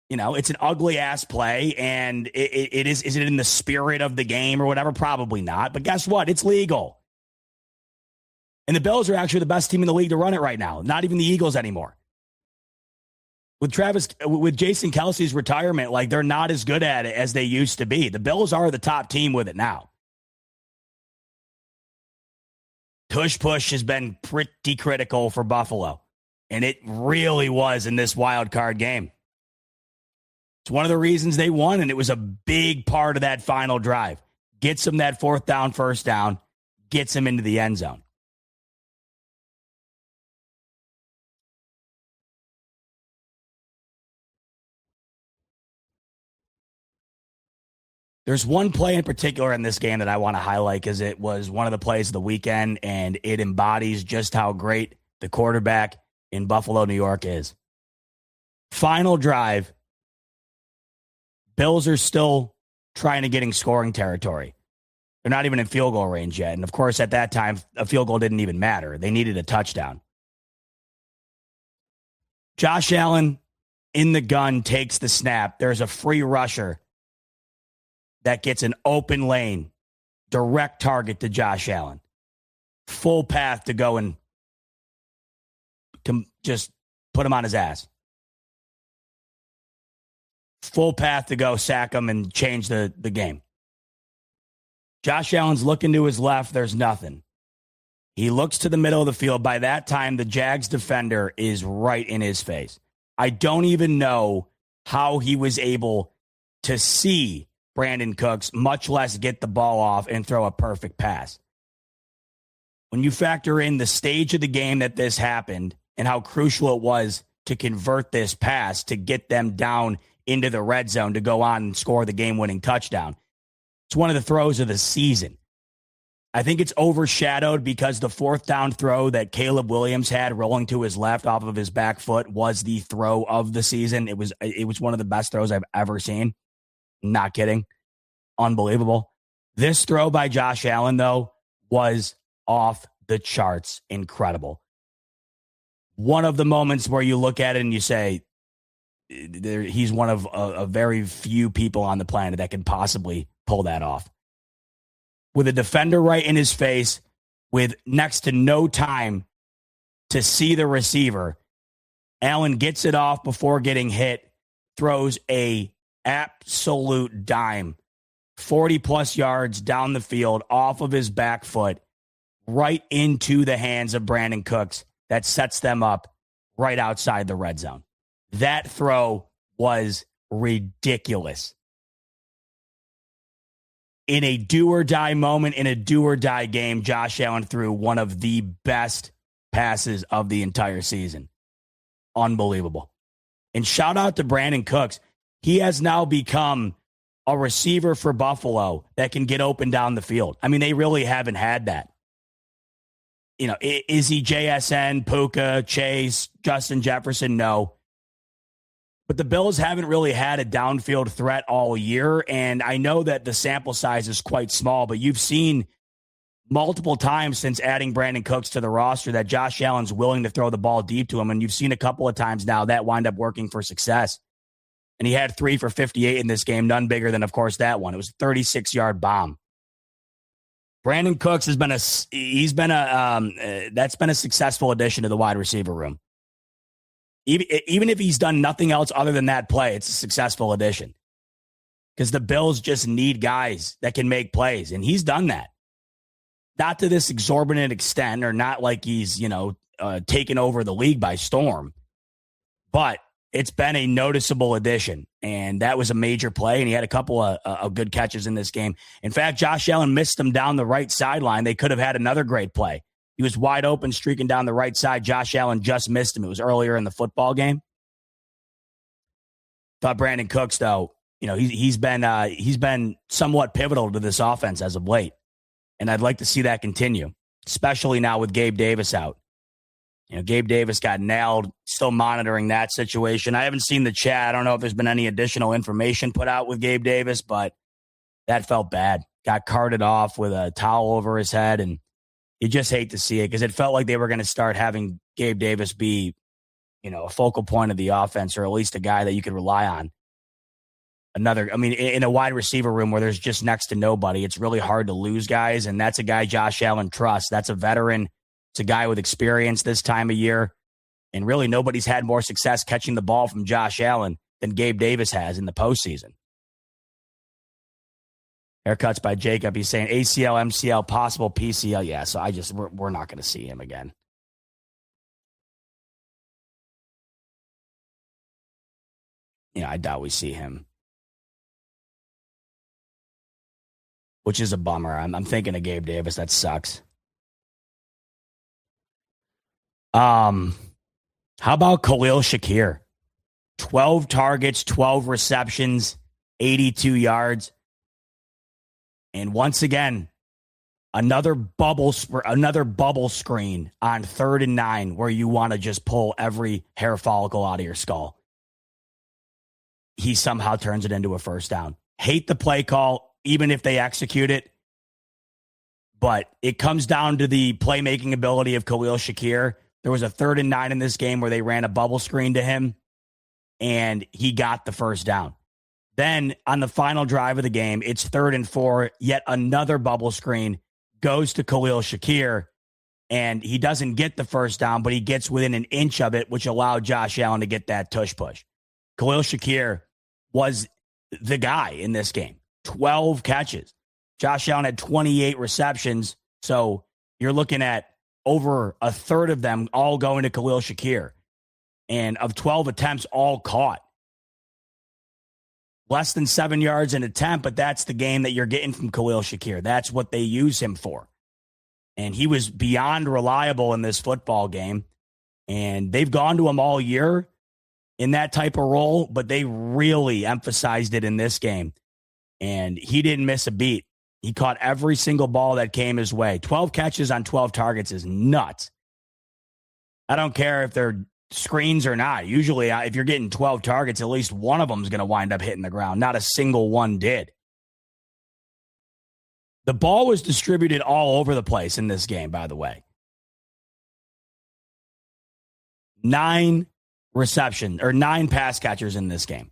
it's an ugly-ass play, and is it in the spirit of the game or whatever? Probably not. But guess what? It's legal. And the Bills are actually the best team in the league to run it right now. Not even the Eagles anymore. With Jason Kelsey's retirement, they're not as good at it as they used to be. The Bills are the top team with it now. Tush push has been pretty critical for Buffalo, and it really was in this wild card game. It's one of the reasons they won, and it was a big part of that final drive. Gets them that 4th down, 1st down, gets them into the end zone. There's one play in particular in this game that I want to highlight because it was one of the plays of the weekend, and it embodies just how great the quarterback in Buffalo, New York is. Final drive. Bills are still trying to get in scoring territory. They're not even in field goal range yet. And, of course, at that time, a field goal didn't even matter. They needed a touchdown. Josh Allen in the gun takes the snap. There's a free rusher that gets an open lane, direct target to Josh Allen. Full path to go and just put him on his ass. Full path to go sack him and change the game. Josh Allen's looking to his left. There's nothing. He looks to the middle of the field. By that time, the Jags defender is right in his face. I don't even know how he was able to see Brandon Cooks, much less get the ball off and throw a perfect pass. When you factor in the stage of the game that this happened and how crucial it was to convert this pass to get them down into the red zone to go on and score the game-winning touchdown, it's one of the throws of the season. I think it's overshadowed because the 4th down throw that Caleb Williams had rolling to his left off of his back foot was the throw of the season. It was one of the best throws I've ever seen. Not kidding. Unbelievable. This throw by Josh Allen, though, was off the charts incredible. One of the moments where you look at it and you say, he's one of a very few people on the planet that can possibly pull that off. With a defender right in his face, with next to no time to see the receiver, Allen gets it off before getting hit, throws a absolute dime, 40-plus yards down the field off of his back foot, right into the hands of Brandon Cooks. That sets them up right outside the red zone. That throw was ridiculous. In a do-or-die moment, in a do-or-die game, Josh Allen threw one of the best passes of the entire season. Unbelievable. And shout out to Brandon Cooks. He has now become a receiver for Buffalo that can get open down the field. I mean, they really haven't had that. You know, is he JSN, Puka, Chase, Justin Jefferson? No. But the Bills haven't really had a downfield threat all year, and I know that the sample size is quite small, but you've seen multiple times since adding Brandon Cooks to the roster that Josh Allen's willing to throw the ball deep to him, and you've seen a couple of times now that wind up working for success. And he had 3 for 58 in this game, none bigger than, of course, that one. It was a 36-yard bomb. Brandon Cooks has been that's been a successful addition to the wide receiver room. Even if he's done nothing else other than that play, it's a successful addition. Because the Bills just need guys that can make plays, and he's done that. Not to this exorbitant extent, or not like he's, taken over the league by storm. But it's been a noticeable addition, and that was a major play, and he had a couple of good catches in this game. In fact, Josh Allen missed him down the right sideline. They could have had another great play. He was wide open, streaking down the right side. Josh Allen just missed him. It was earlier in the football game. Thought Brandon Cooks, though, he's been somewhat pivotal to this offense as of late. And I'd like to see that continue, especially now with Gabe Davis out. Gabe Davis got nailed, still monitoring that situation. I haven't seen the chat. I don't know if there's been any additional information put out with Gabe Davis, but that felt bad. Got carted off with a towel over his head, and you just hate to see it because it felt like they were going to start having Gabe Davis be, a focal point of the offense, or at least a guy that you could rely on. In a wide receiver room where there's just next to nobody, it's really hard to lose guys, and that's a guy Josh Allen trusts. That's a veteran. It's a guy with experience this time of year, and really nobody's had more success catching the ball from Josh Allen than Gabe Davis has in the postseason. Haircuts by Jacob. He's saying ACL, MCL, possible PCL. Yeah, so we're not going to see him again. I doubt we see him, which is a bummer. I'm thinking of Gabe Davis. That sucks. How about Khalil Shakir? 12 targets, 12 receptions, 82 yards. And once again, another bubble screen on 3rd and 9 where you want to just pull every hair follicle out of your skull. He somehow turns it into a first down. Hate the play call, even if they execute it. But it comes down to the playmaking ability of Khalil Shakir. There was a 3rd and 9 in this game where they ran a bubble screen to him, and he got the first down. Then on the final drive of the game, it's 3rd and 4, yet another bubble screen goes to Khalil Shakir, and he doesn't get the first down, but he gets within an inch of it, which allowed Josh Allen to get that tush push. Khalil Shakir was the guy in this game. 12 catches. Josh Allen had 28 receptions, so you're looking at over a third of them all going to Khalil Shakir. And of 12 attempts, all caught. Less than 7 yards an attempt, but that's the game that you're getting from Khalil Shakir. That's what they use him for. And he was beyond reliable in this football game. And they've gone to him all year in that type of role, but they really emphasized it in this game. And he didn't miss a beat. He caught every single ball that came his way. 12 catches on 12 targets is nuts. I don't care if they're screens or not. Usually, if you're getting 12 targets, at least one of them is going to wind up hitting the ground. Not a single one did. The ball was distributed all over the place in this game, by the way. 9 pass catchers in this game.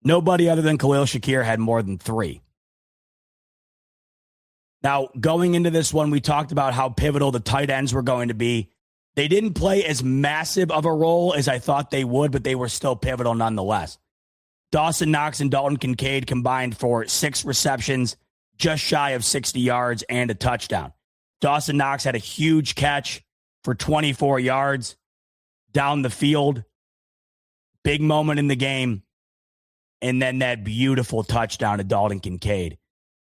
Nobody other than Khalil Shakir had more than 3. Now, going into this one, we talked about how pivotal the tight ends were going to be. They didn't play as massive of a role as I thought they would, but they were still pivotal nonetheless. Dawson Knox and Dalton Kincaid combined for 6 receptions, just shy of 60 yards and a touchdown. Dawson Knox had a huge catch for 24 yards down the field. Big moment in the game. And then that beautiful touchdown to Dalton Kincaid.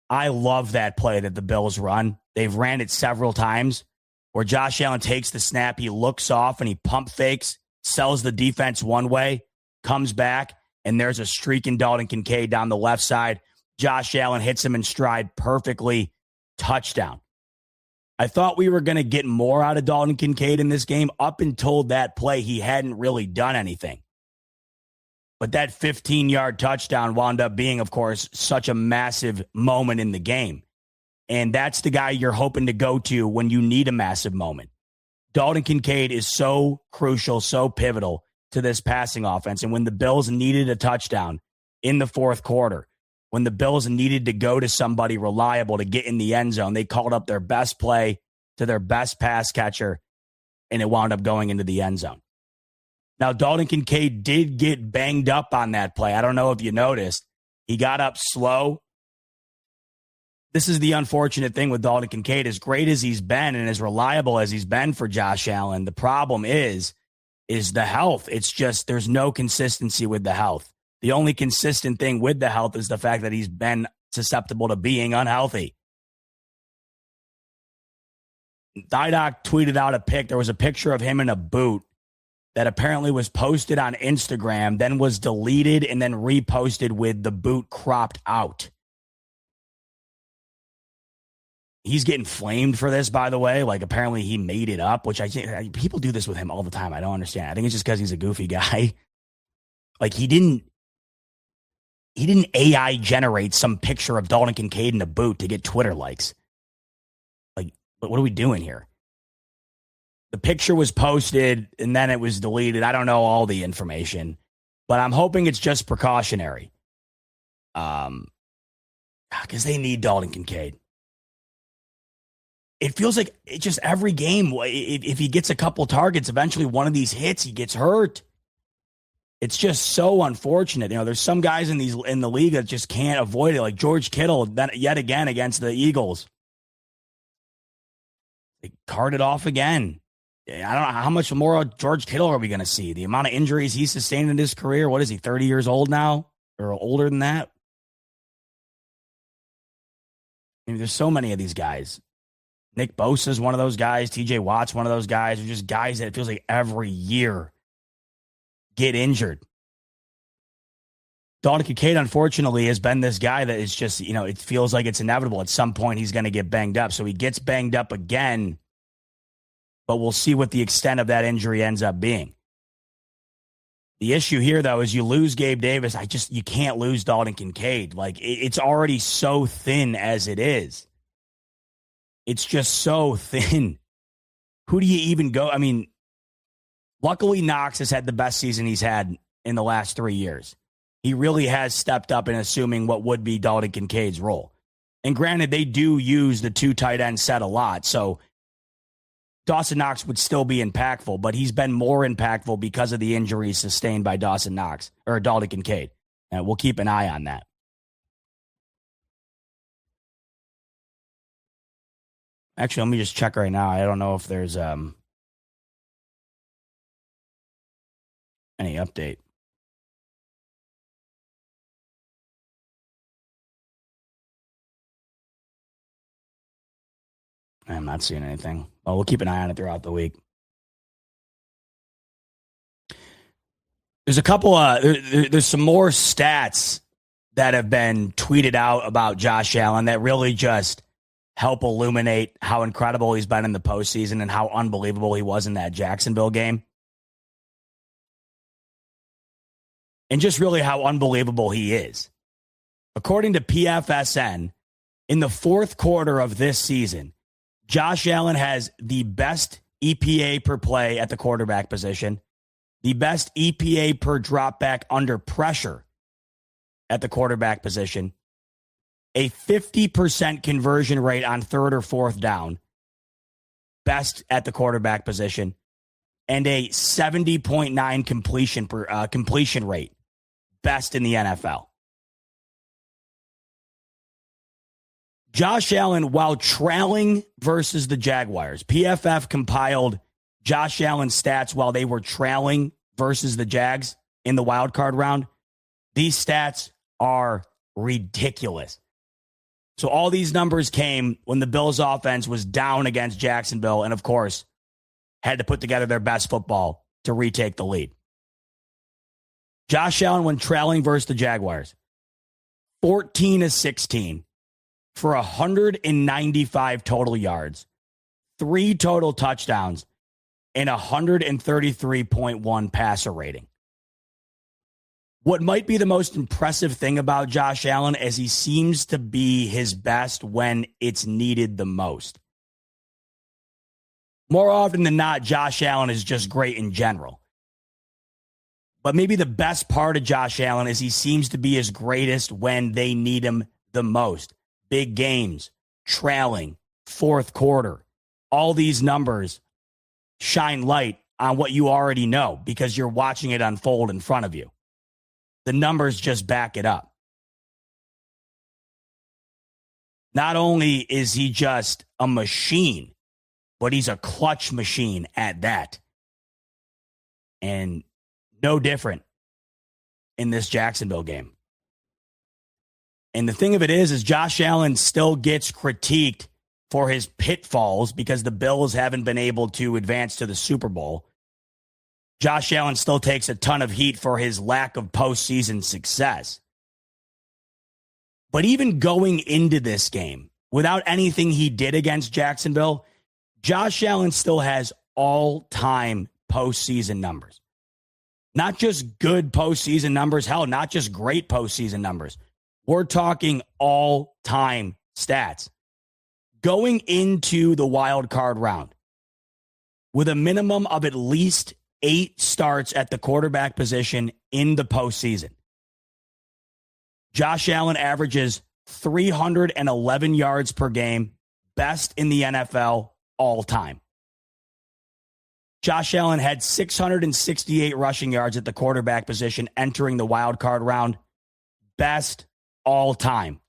I love that play that the Bills run. They've ran it several times where Josh Allen takes the snap, he looks off and he pump fakes, sells the defense one way, comes back, and there's a streak in Dalton Kincaid down the left side. Josh Allen hits him in stride perfectly. Touchdown. I thought we were going to get more out of Dalton Kincaid in this game. Up until that play, he hadn't really done anything. But that 15-yard touchdown wound up being, of course, such a massive moment in the game. And that's the guy you're hoping to go to when you need a massive moment. Dalton Kincaid is so crucial, so pivotal to this passing offense. And when the Bills needed a touchdown in the fourth quarter, when the Bills needed to go to somebody reliable to get in the end zone, they called up their best play to their best pass catcher, and it wound up going into the end zone. Now, Dalton Kincaid did get banged up on that play. I don't know if you noticed. He got up slow. This is the unfortunate thing with Dalton Kincaid. As great as he's been and as reliable as he's been for Josh Allen, the problem is the health. It's just there's no consistency with the health. The only consistent thing with the health is the fact that he's been susceptible to being unhealthy. Didoc tweeted out a pic. There was a picture of him in a boot that apparently was posted on Instagram, then was deleted and then reposted with the boot cropped out. He's getting flamed for this, by the way. Like, apparently he made it up, which I think people do this with him all the time. I don't understand. I think it's just because he's a goofy guy. Like, he didn't AI generate some picture of Dalton Kincaid in a boot to get Twitter likes. Like, what are we doing here? The picture was posted and then it was deleted. I don't know all the information, but I'm hoping it's just precautionary. Because they need Dalton Kincaid. It feels like it just every game, if he gets a couple targets, eventually one of these hits, he gets hurt. It's just so unfortunate. You know, there's some guys in the league that just can't avoid it, like George Kittle, yet again against the Eagles. They carted off again. I don't know how much more of George Kittle are we going to see. The amount of injuries he's sustained in his career. What is he, 30 years old now? Or older than that? I mean, there's so many of these guys. Nick Bosa is one of those guys. TJ Watt's one of those guys. They're just guys that it feels like every year get injured. Dalton Kincaid, unfortunately, has been this guy that is just, you know, it feels like it's inevitable. At some point, he's going to get banged up. So he gets banged up again, but we'll see what the extent of that injury ends up being. The issue here, though, is you lose Gabe Davis. You can't lose Dalton Kincaid. Like, it's already so thin as it is. It's just so thin. Who do you even go? I mean, luckily Knox has had the best season he's had in the last 3 years. He really has stepped up in assuming what would be Dalton Kincaid's role. And granted, they do use the 2 tight end set a lot, so Dawson Knox would still be impactful, but he's been more impactful because of the injuries sustained by Dalton Kincaid. And we'll keep an eye on that. Actually, let me just check right now. I don't know if there's any update. I'm not seeing anything. Oh, we'll keep an eye on it throughout the week. There's a couple there's some more stats that have been tweeted out about Josh Allen that really just help illuminate how incredible he's been in the postseason and how unbelievable he was in that Jacksonville game. And just really how unbelievable he is. According to PFSN, in the fourth quarter of this season, Josh Allen has the best EPA per play at the quarterback position, the best EPA per drop back under pressure at the quarterback position, a 50% conversion rate on third or fourth down, best at the quarterback position, and a 70.9 completion rate, best in the NFL. Josh Allen, while trailing versus the Jaguars, PFF compiled Josh Allen's stats while they were trailing versus the Jags in the wild card round. These stats are ridiculous. So all these numbers came when the Bills offense was down against Jacksonville and, of course, had to put together their best football to retake the lead. Josh Allen, when trailing versus the Jaguars, 14-16 for 195 total yards, 3 total touchdowns, and 133.1 passer rating. What might be the most impressive thing about Josh Allen is he seems to be his best when it's needed the most. More often than not, Josh Allen is just great in general. But maybe the best part of Josh Allen is he seems to be his greatest when they need him the most. Big games, trailing, fourth quarter. All these numbers shine light on what you already know because you're watching it unfold in front of you. The numbers just back it up. Not only is he just a machine, but he's a clutch machine at that. And no different in this Jacksonville game. And the thing of it is Josh Allen still gets critiqued for his pitfalls because the Bills haven't been able to advance to the Super Bowl. Josh Allen still takes a ton of heat for his lack of postseason success. But even going into this game, without anything he did against Jacksonville, Josh Allen still has all-time postseason numbers. Not just good postseason numbers, hell, not just great postseason numbers. We're talking all-time stats. Going into the wild card round with a minimum of at least 8 starts at the quarterback position in the postseason, Josh Allen averages 311 yards per game, best in the NFL all time. Josh Allen had 668 rushing yards at the quarterback position entering the wild card round, best all time.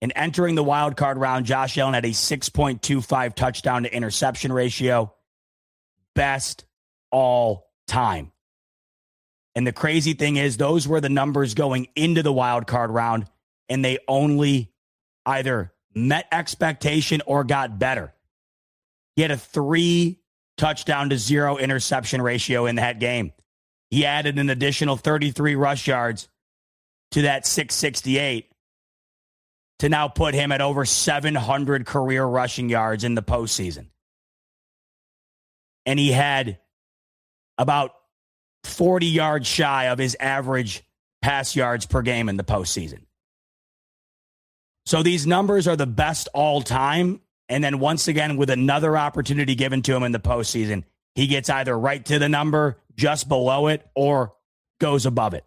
And entering the wild card round, Josh Allen had a 6.25 touchdown to interception ratio, best all time. And the crazy thing is those were the numbers going into the wild card round, and they only either met expectation or got better. He had a 3 touchdown to 0 interception ratio in that game. He added an additional 33 rush yards to that 668 to now put him at over 700 career rushing yards in the postseason. And he had about 40 yards shy of his average pass yards per game in the postseason. So these numbers are the best all time. And then once again, with another opportunity given to him in the postseason, he gets either right to the number, just below it, or goes above it.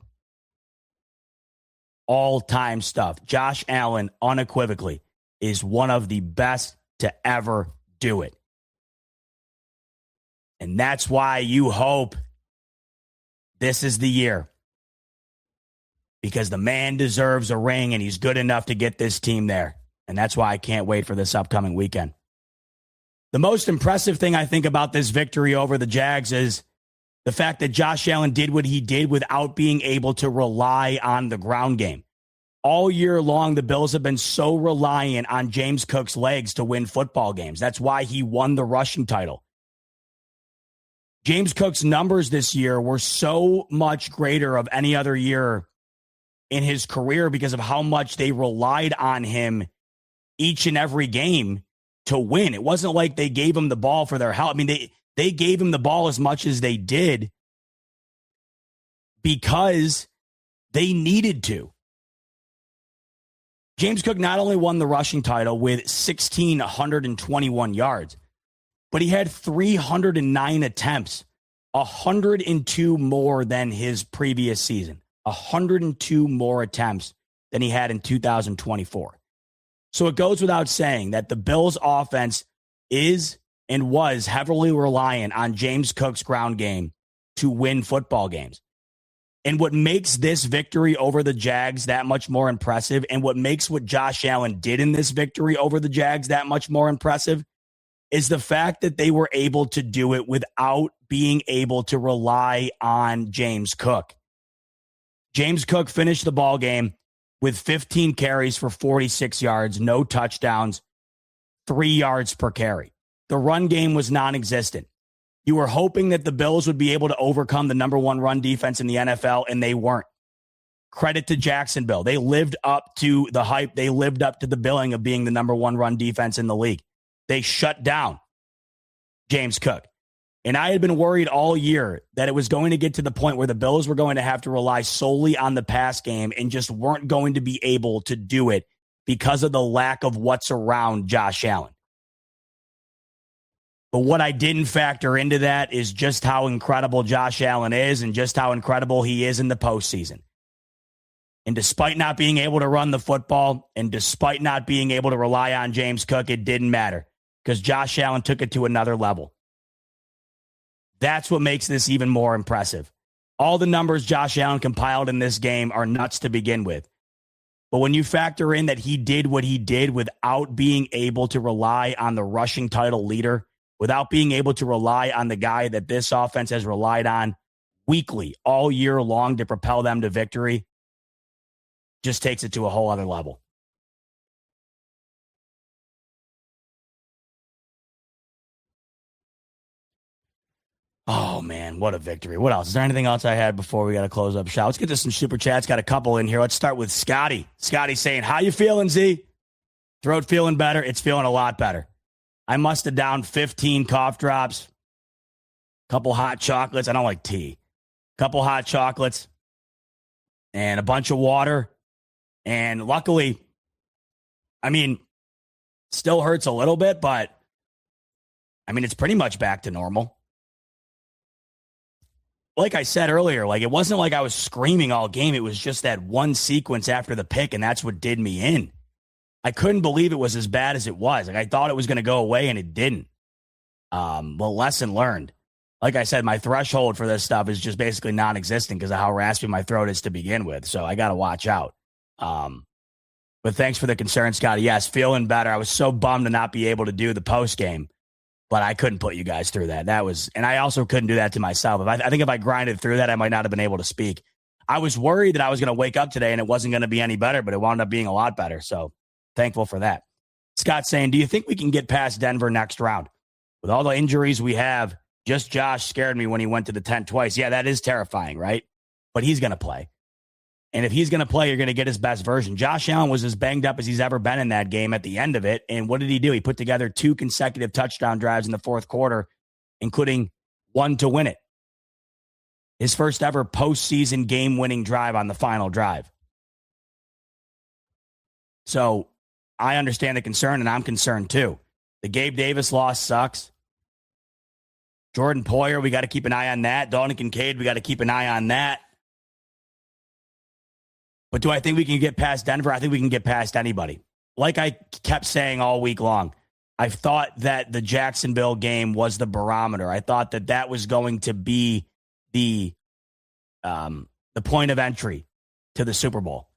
All-time stuff. Josh Allen, unequivocally, is one of the best to ever do it. And that's why you hope this is the year. Because the man deserves a ring, and he's good enough to get this team there. And that's why I can't wait for this upcoming weekend. The most impressive thing I think about this victory over the Jags is the fact that Josh Allen did what he did without being able to rely on the ground game. All year long, the Bills have been so reliant on James Cook's legs to win football games. That's why he won the rushing title. James Cook's numbers this year were so much greater of any other year in his career because of how much they relied on him each and every game to win. It wasn't like they gave him the ball for their help. I mean, they gave him the ball as much as they did because they needed to. James Cook not only won the rushing title with 1,621 yards, but he had 309 attempts, 102 more than his previous season, 102 more attempts than he had in 2024. So it goes without saying that the Bills' offense is and was heavily reliant on James Cook's ground game to win football games. And what makes this victory over the Jags that much more impressive, and what makes what Josh Allen did in this victory over the Jags that much more impressive, is the fact that they were able to do it without being able to rely on James Cook. James Cook finished the ball game with 15 carries for 46 yards, no touchdowns, 3 yards per carry. The run game was non-existent. You were hoping that the Bills would be able to overcome the number one run defense in the NFL, and they weren't. Credit to Jacksonville. They lived up to the hype. They lived up to the billing of being the number one run defense in the league. They shut down James Cook. And I had been worried all year that it was going to get to the point where the Bills were going to have to rely solely on the pass game and just weren't going to be able to do it because of the lack of what's around Josh Allen. But what I didn't factor into that is just how incredible Josh Allen is and just how incredible he is in the postseason. And despite not being able to run the football and despite not being able to rely on James Cook, it didn't matter because Josh Allen took it to another level. That's what makes this even more impressive. All the numbers Josh Allen compiled in this game are nuts to begin with. But when you factor in that he did what he did without being able to rely on the rushing title leader, without being able to rely on the guy that this offense has relied on weekly all year long to propel them to victory, just takes it to a whole other level. Oh, man, what a victory. What else? Is there anything else I had before we got to close up shop? Let's get to some super chats. Got a couple in here. Let's start with Scotty. Scotty saying, how you feeling, Z? Throat feeling better? It's feeling a lot better. I must have downed 15 cough drops, a couple hot chocolates. I don't like tea. A couple hot chocolates and a bunch of water. And luckily, still hurts a little bit, but it's pretty much back to normal. Like I said earlier, it wasn't like I was screaming all game. It was just that one sequence after the pick, and that's what did me in. I couldn't believe it was as bad as it was. I thought it was going to go away, and it didn't. Well, lesson learned. Like I said, my threshold for this stuff is just basically non-existent because of how raspy my throat is to begin with. So I got to watch out. But thanks for the concern, Scotty. Yes, feeling better. I was so bummed to not be able to do the post game, but I couldn't put you guys through that. And I also couldn't do that to myself. I think if I grinded through that, I might not have been able to speak. I was worried that I was going to wake up today and it wasn't going to be any better, but it wound up being a lot better. So thankful for that. Scott saying, do you think we can get past Denver next round? With all the injuries we have, just Josh scared me when he went to the tent twice. Yeah, that is terrifying, right? But he's going to play. And if he's going to play, you're going to get his best version. Josh Allen was as banged up as he's ever been in that game at the end of it. And what did he do? He put together 2 consecutive touchdown drives in the fourth quarter, including one to win it. His first ever postseason game-winning drive on the final drive. So I understand the concern, and I'm concerned too. The Gabe Davis loss sucks. Jordan Poyer, we got to keep an eye on that. Dalton Kincaid, we got to keep an eye on that. But do I think we can get past Denver? I think we can get past anybody. Like I kept saying all week long, I thought that the Jacksonville game was the barometer. I thought that that was going to be the point of entry to the Super Bowl.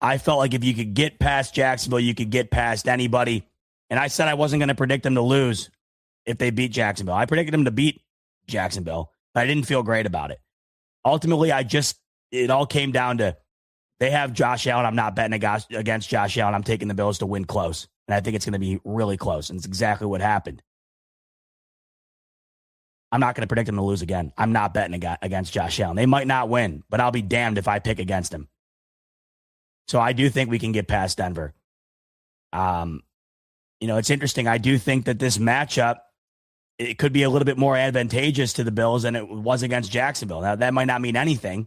I felt like if you could get past Jacksonville, you could get past anybody. And I said I wasn't going to predict them to lose if they beat Jacksonville. I predicted them to beat Jacksonville, but I didn't feel great about it. Ultimately, it all came down to they have Josh Allen. I'm not betting against Josh Allen. I'm taking the Bills to win close. And I think it's going to be really close. And it's exactly what happened. I'm not going to predict them to lose again. I'm not betting against Josh Allen. They might not win, but I'll be damned if I pick against him. So I do think we can get past Denver. It's interesting. I do think that this matchup, it could be a little bit more advantageous to the Bills than it was against Jacksonville. Now, that might not mean anything,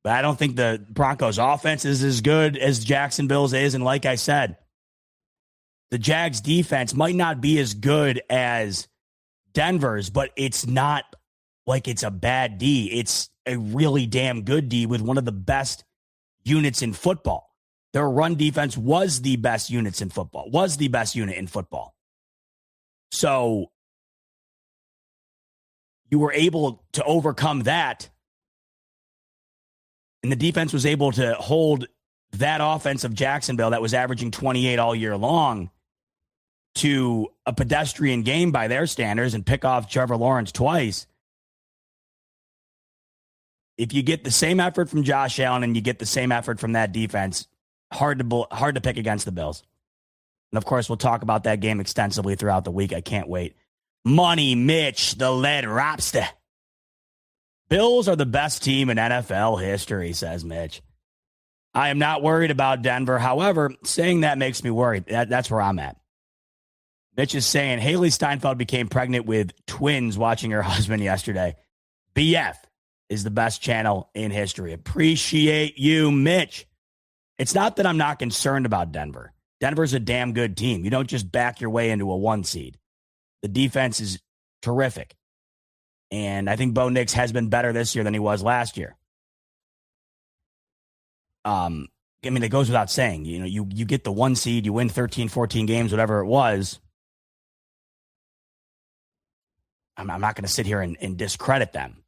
but I don't think the Broncos' offense is as good as Jacksonville's is. And like I said, the Jags' defense might not be as good as Denver's, but it's not like it's a bad D. It's a really damn good D with one of the best units in football. Their run defense was the best unit in football. So you were able to overcome that. And the defense was able to hold that offense of Jacksonville that was averaging 28 all year long to a pedestrian game by their standards and pick off Trevor Lawrence twice. If you get the same effort from Josh Allen and you get the same effort from that defense, hard to pick against the Bills. And of course, we'll talk about that game extensively throughout the week. I can't wait. Money Mitch, the lead lobster. Bills are the best team in NFL history, says Mitch. I am not worried about Denver. However, saying that makes me worried. That's where I'm at. Mitch is saying Haley Steinfeld became pregnant with twins watching her husband yesterday. BF is the best channel in history. Appreciate you, Mitch. It's not that I'm not concerned about Denver. Denver's a damn good team. You don't just back your way into a 1 seed. The defense is terrific. And I think Bo Nix has been better this year than he was last year. I mean, it goes without saying. You know, you get the 1 seed, you win 13, 14 games, whatever it was. I'm not going to sit here and discredit them.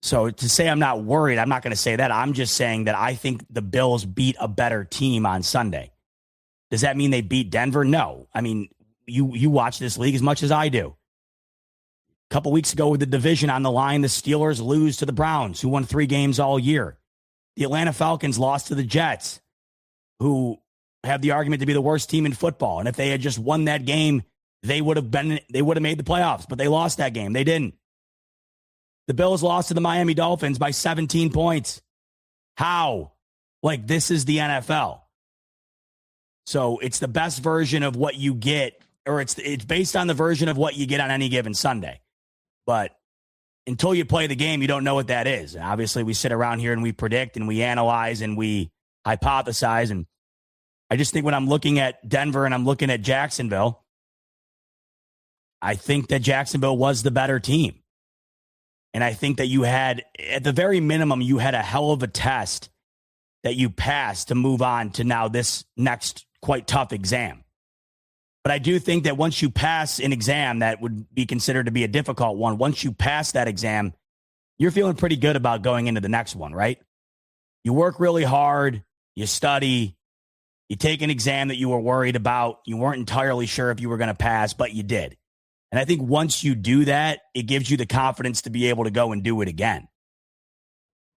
So to say I'm not worried, I'm not going to say that. I'm just saying that I think the Bills beat a better team on Sunday. Does that mean they beat Denver? No. I mean, you watch this league as much as I do. A couple weeks ago with the division on the line, the Steelers lose to the Browns, who won 3 games all year. The Atlanta Falcons lost to the Jets, who have the argument to be the worst team in football. And if they had just won that game, they would have made the playoffs, but they lost that game. They didn't. The Bills lost to the Miami Dolphins by 17 points. How? Like, this is the NFL. So it's the best version of what you get, or it's based on the version of what you get on any given Sunday. But until you play the game, you don't know what that is. And obviously, we sit around here and we predict and we analyze and we hypothesize. And I just think when I'm looking at Denver and I'm looking at Jacksonville, I think that Jacksonville was the better team. And I think that you had, at the very minimum, you had a hell of a test that you passed to move on to now this next quite tough exam. But I do think that once you pass an exam that would be considered to be a difficult one, once you pass that exam, you're feeling pretty good about going into the next one, right? You work really hard, you study, you take an exam that you were worried about, you weren't entirely sure if you were going to pass, but you did. And I think once you do that, it gives you the confidence to be able to go and do it again.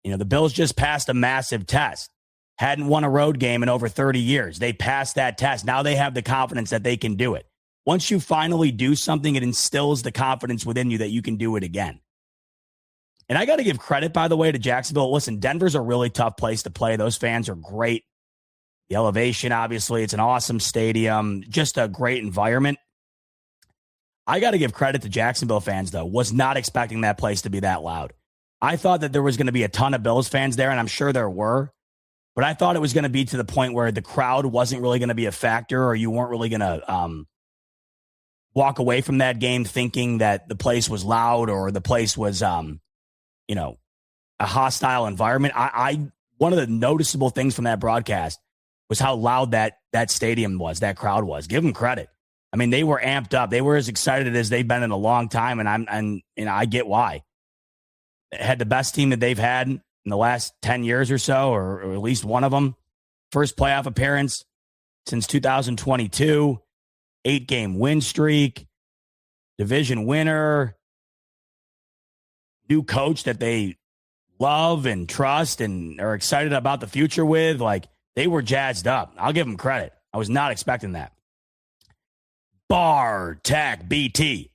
You know, the Bills just passed a massive test. Hadn't won a road game in over 30 years. They passed that test. Now they have the confidence that they can do it. Once you finally do something, it instills the confidence within you that you can do it again. And I got to give credit, by the way, to Jacksonville. Listen, Denver's a really tough place to play. Those fans are great. The elevation, obviously, it's an awesome stadium, just a great environment. I got to give credit to Jacksonville fans, though. Was not expecting that place to be that loud. I thought that there was going to be a ton of Bills fans there, and I'm sure there were. But I thought it was going to be to the point where the crowd wasn't really going to be a factor, or you weren't really going to walk away from that game thinking that the place was loud or the place was, a hostile environment. One of the noticeable things from that broadcast was how loud that stadium was, that crowd was. Give them credit. I mean, they were amped up. They were as excited as they've been in a long time, and I get why. They had the best team that they've had in the last 10 years or so, or at least one of them. First playoff appearance since 2022, 8-game win streak, division winner, new coach that they love and trust and are excited about the future with. Like, they were jazzed up. I'll give them credit. I was not expecting that. Bar Tech BT.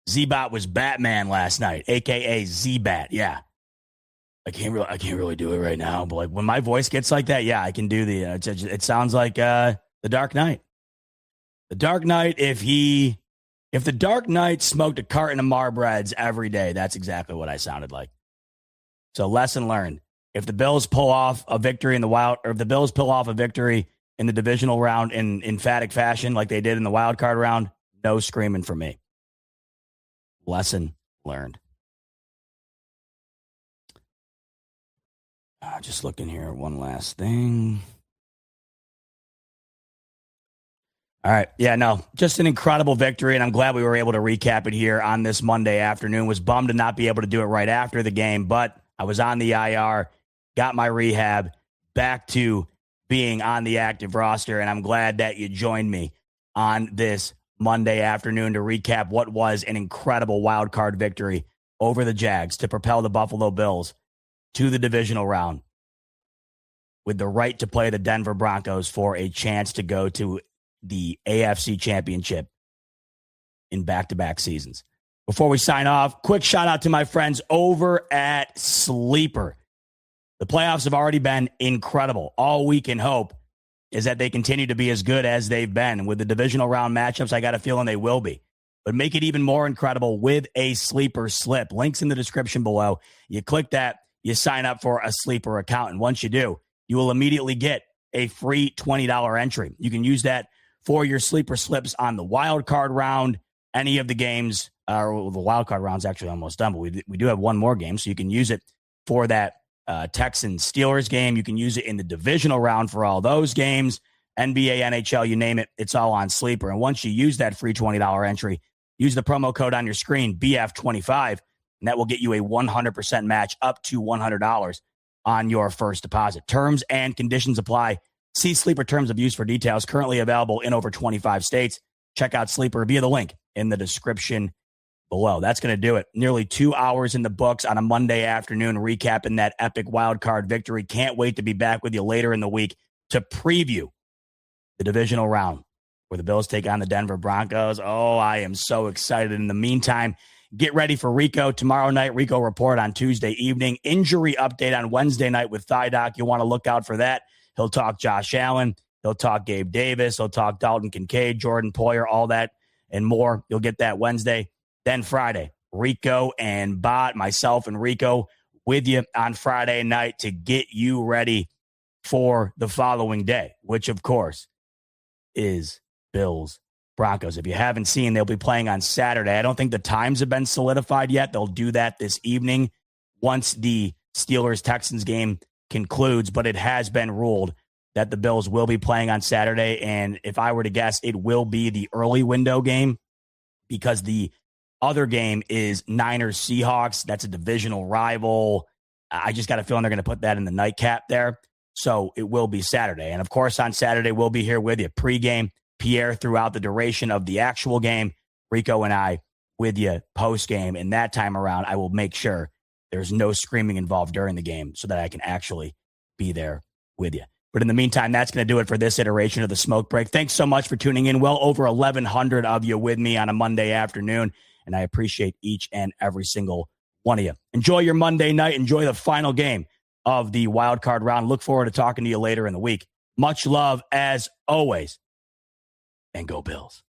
Z-Bot was Batman last night, a.k.a. Z-Bat. Yeah. I can't really do it right now, but like when my voice gets like that, yeah, I can do the. It sounds like the Dark Knight. The Dark Knight. If the Dark Knight smoked a carton of Marbreds every day, that's exactly what I sounded like. So lesson learned. If the Bills pull off a victory in the wild, or if the Bills pull off a victory in the divisional round in emphatic fashion, like they did in the wild card round, no screaming for me. Lesson learned. Just looking here, one last thing. All right. Yeah, no, just an incredible victory, and I'm glad we were able to recap it here on this Monday afternoon. Was bummed to not be able to do it right after the game, but I was on the IR, got my rehab, back to being on the active roster, and I'm glad that you joined me on this Monday afternoon to recap what was an incredible wild card victory over the Jags to propel the Buffalo Bills to the divisional round with the right to play the Denver Broncos for a chance to go to the AFC Championship in back-to-back seasons. Before we sign off, quick shout out to my friends over at Sleeper. The playoffs have already been incredible. All we can hope is that they continue to be as good as they've been. With the divisional round matchups, I got a feeling they will be. But make it even more incredible with a Sleeper slip. Links in the description below. You click that, you sign up for a Sleeper account. And once you do, you will immediately get a free $20 entry. You can use that for your sleeper slips on the wild card round, any of the games, or the wild card round's actually almost done, but we do have one more game, so you can use it for that Texans-Steelers game. You can use it in the divisional round for all those games, NBA, NHL, you name it, it's all on Sleeper. And once you use that free $20 entry, use the promo code on your screen, BF25, and that will get you a 100% match up to $100 on your first deposit. Terms and conditions apply. See Sleeper terms of use for details. Currently available in over 25 states. Check out Sleeper via the link in the description below. That's going to do it. Nearly 2 hours in the books on a Monday afternoon, recapping that epic wild card victory. Can't wait to be back with you later in the week to preview the divisional round where the Bills take on the Denver Broncos. Oh, I am so excited. In the meantime, get ready for Rico tomorrow night. Rico Report on Tuesday evening. Injury update on Wednesday night with Thigh Doc. You want to look out for that. He'll talk Josh Allen. He'll talk Gabe Davis. He'll talk Dalton Kincaid, Jordan Poyer, all that and more. You'll get that Wednesday. Then Friday, Rico and Bot, myself and Rico with you on Friday night to get you ready for the following day, which, of course, is Bills Broncos. If you haven't seen, they'll be playing on Saturday. I don't think the times have been solidified yet. They'll do that this evening once the Steelers-Texans game concludes, but it has been ruled that the Bills will be playing on Saturday. And if I were to guess, it will be the early window game because the other game is Niners-Seahawks. That's a divisional rival. I just got a feeling they're going to put that in the nightcap there. So it will be Saturday. And of course, on Saturday, we'll be here with you pregame, Pierre throughout the duration of the actual game, Rico and I with you postgame. And that time around, I will make sure there's no screaming involved during the game so that I can actually be there with you. But in the meantime, that's going to do it for this iteration of the Smoke Break. Thanks so much for tuning in. Well over 1,100 of you with me on a Monday afternoon, and I appreciate each and every single one of you. Enjoy your Monday night. Enjoy the final game of the wild card round. Look forward to talking to you later in the week. Much love as always, and go Bills.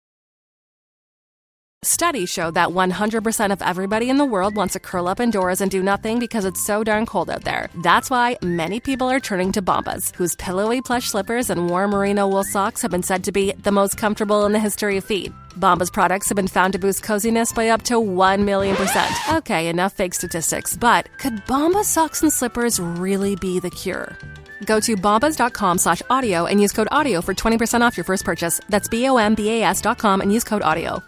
Studies show that 100% of everybody in the world wants to curl up indoors and do nothing because it's so darn cold out there. That's why many people are turning to Bombas, whose pillowy plush slippers and warm merino wool socks have been said to be the most comfortable in the history of feet. Bombas products have been found to boost coziness by up to 1,000,000%. Okay, enough fake statistics, but could Bombas socks and slippers really be the cure? Go to bombas.com/audio and use code AUDIO for 20% off your first purchase. That's BOMBAS.com and use code AUDIO.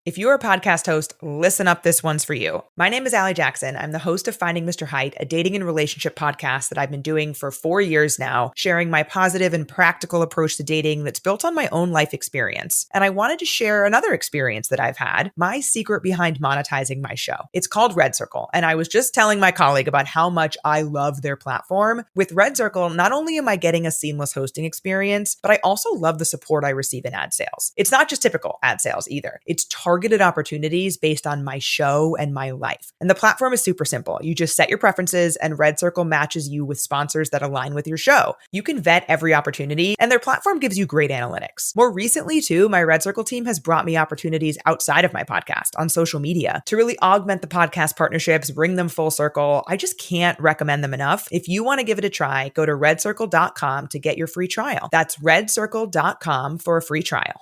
If you're a podcast host, listen up, this one's for you. My name is Allie Jackson. I'm the host of Finding Mr. Height, a dating and relationship podcast that I've been doing for 4 years now, sharing my positive and practical approach to dating that's built on my own life experience. And I wanted to share another experience that I've had, my secret behind monetizing my show. It's called Red Circle, and I was just telling my colleague about how much I love their platform. With Red Circle, not only am I getting a seamless hosting experience, but I also love the support I receive in ad sales. It's not just typical ad sales either. It's targeted opportunities based on my show and my life. And the platform is super simple. You just set your preferences and Red Circle matches you with sponsors that align with your show. You can vet every opportunity and their platform gives you great analytics. More recently too, my Red Circle team has brought me opportunities outside of my podcast on social media to really augment the podcast partnerships, bring them full circle. I just can't recommend them enough. If you want to give it a try, go to redcircle.com to get your free trial. That's redcircle.com for a free trial.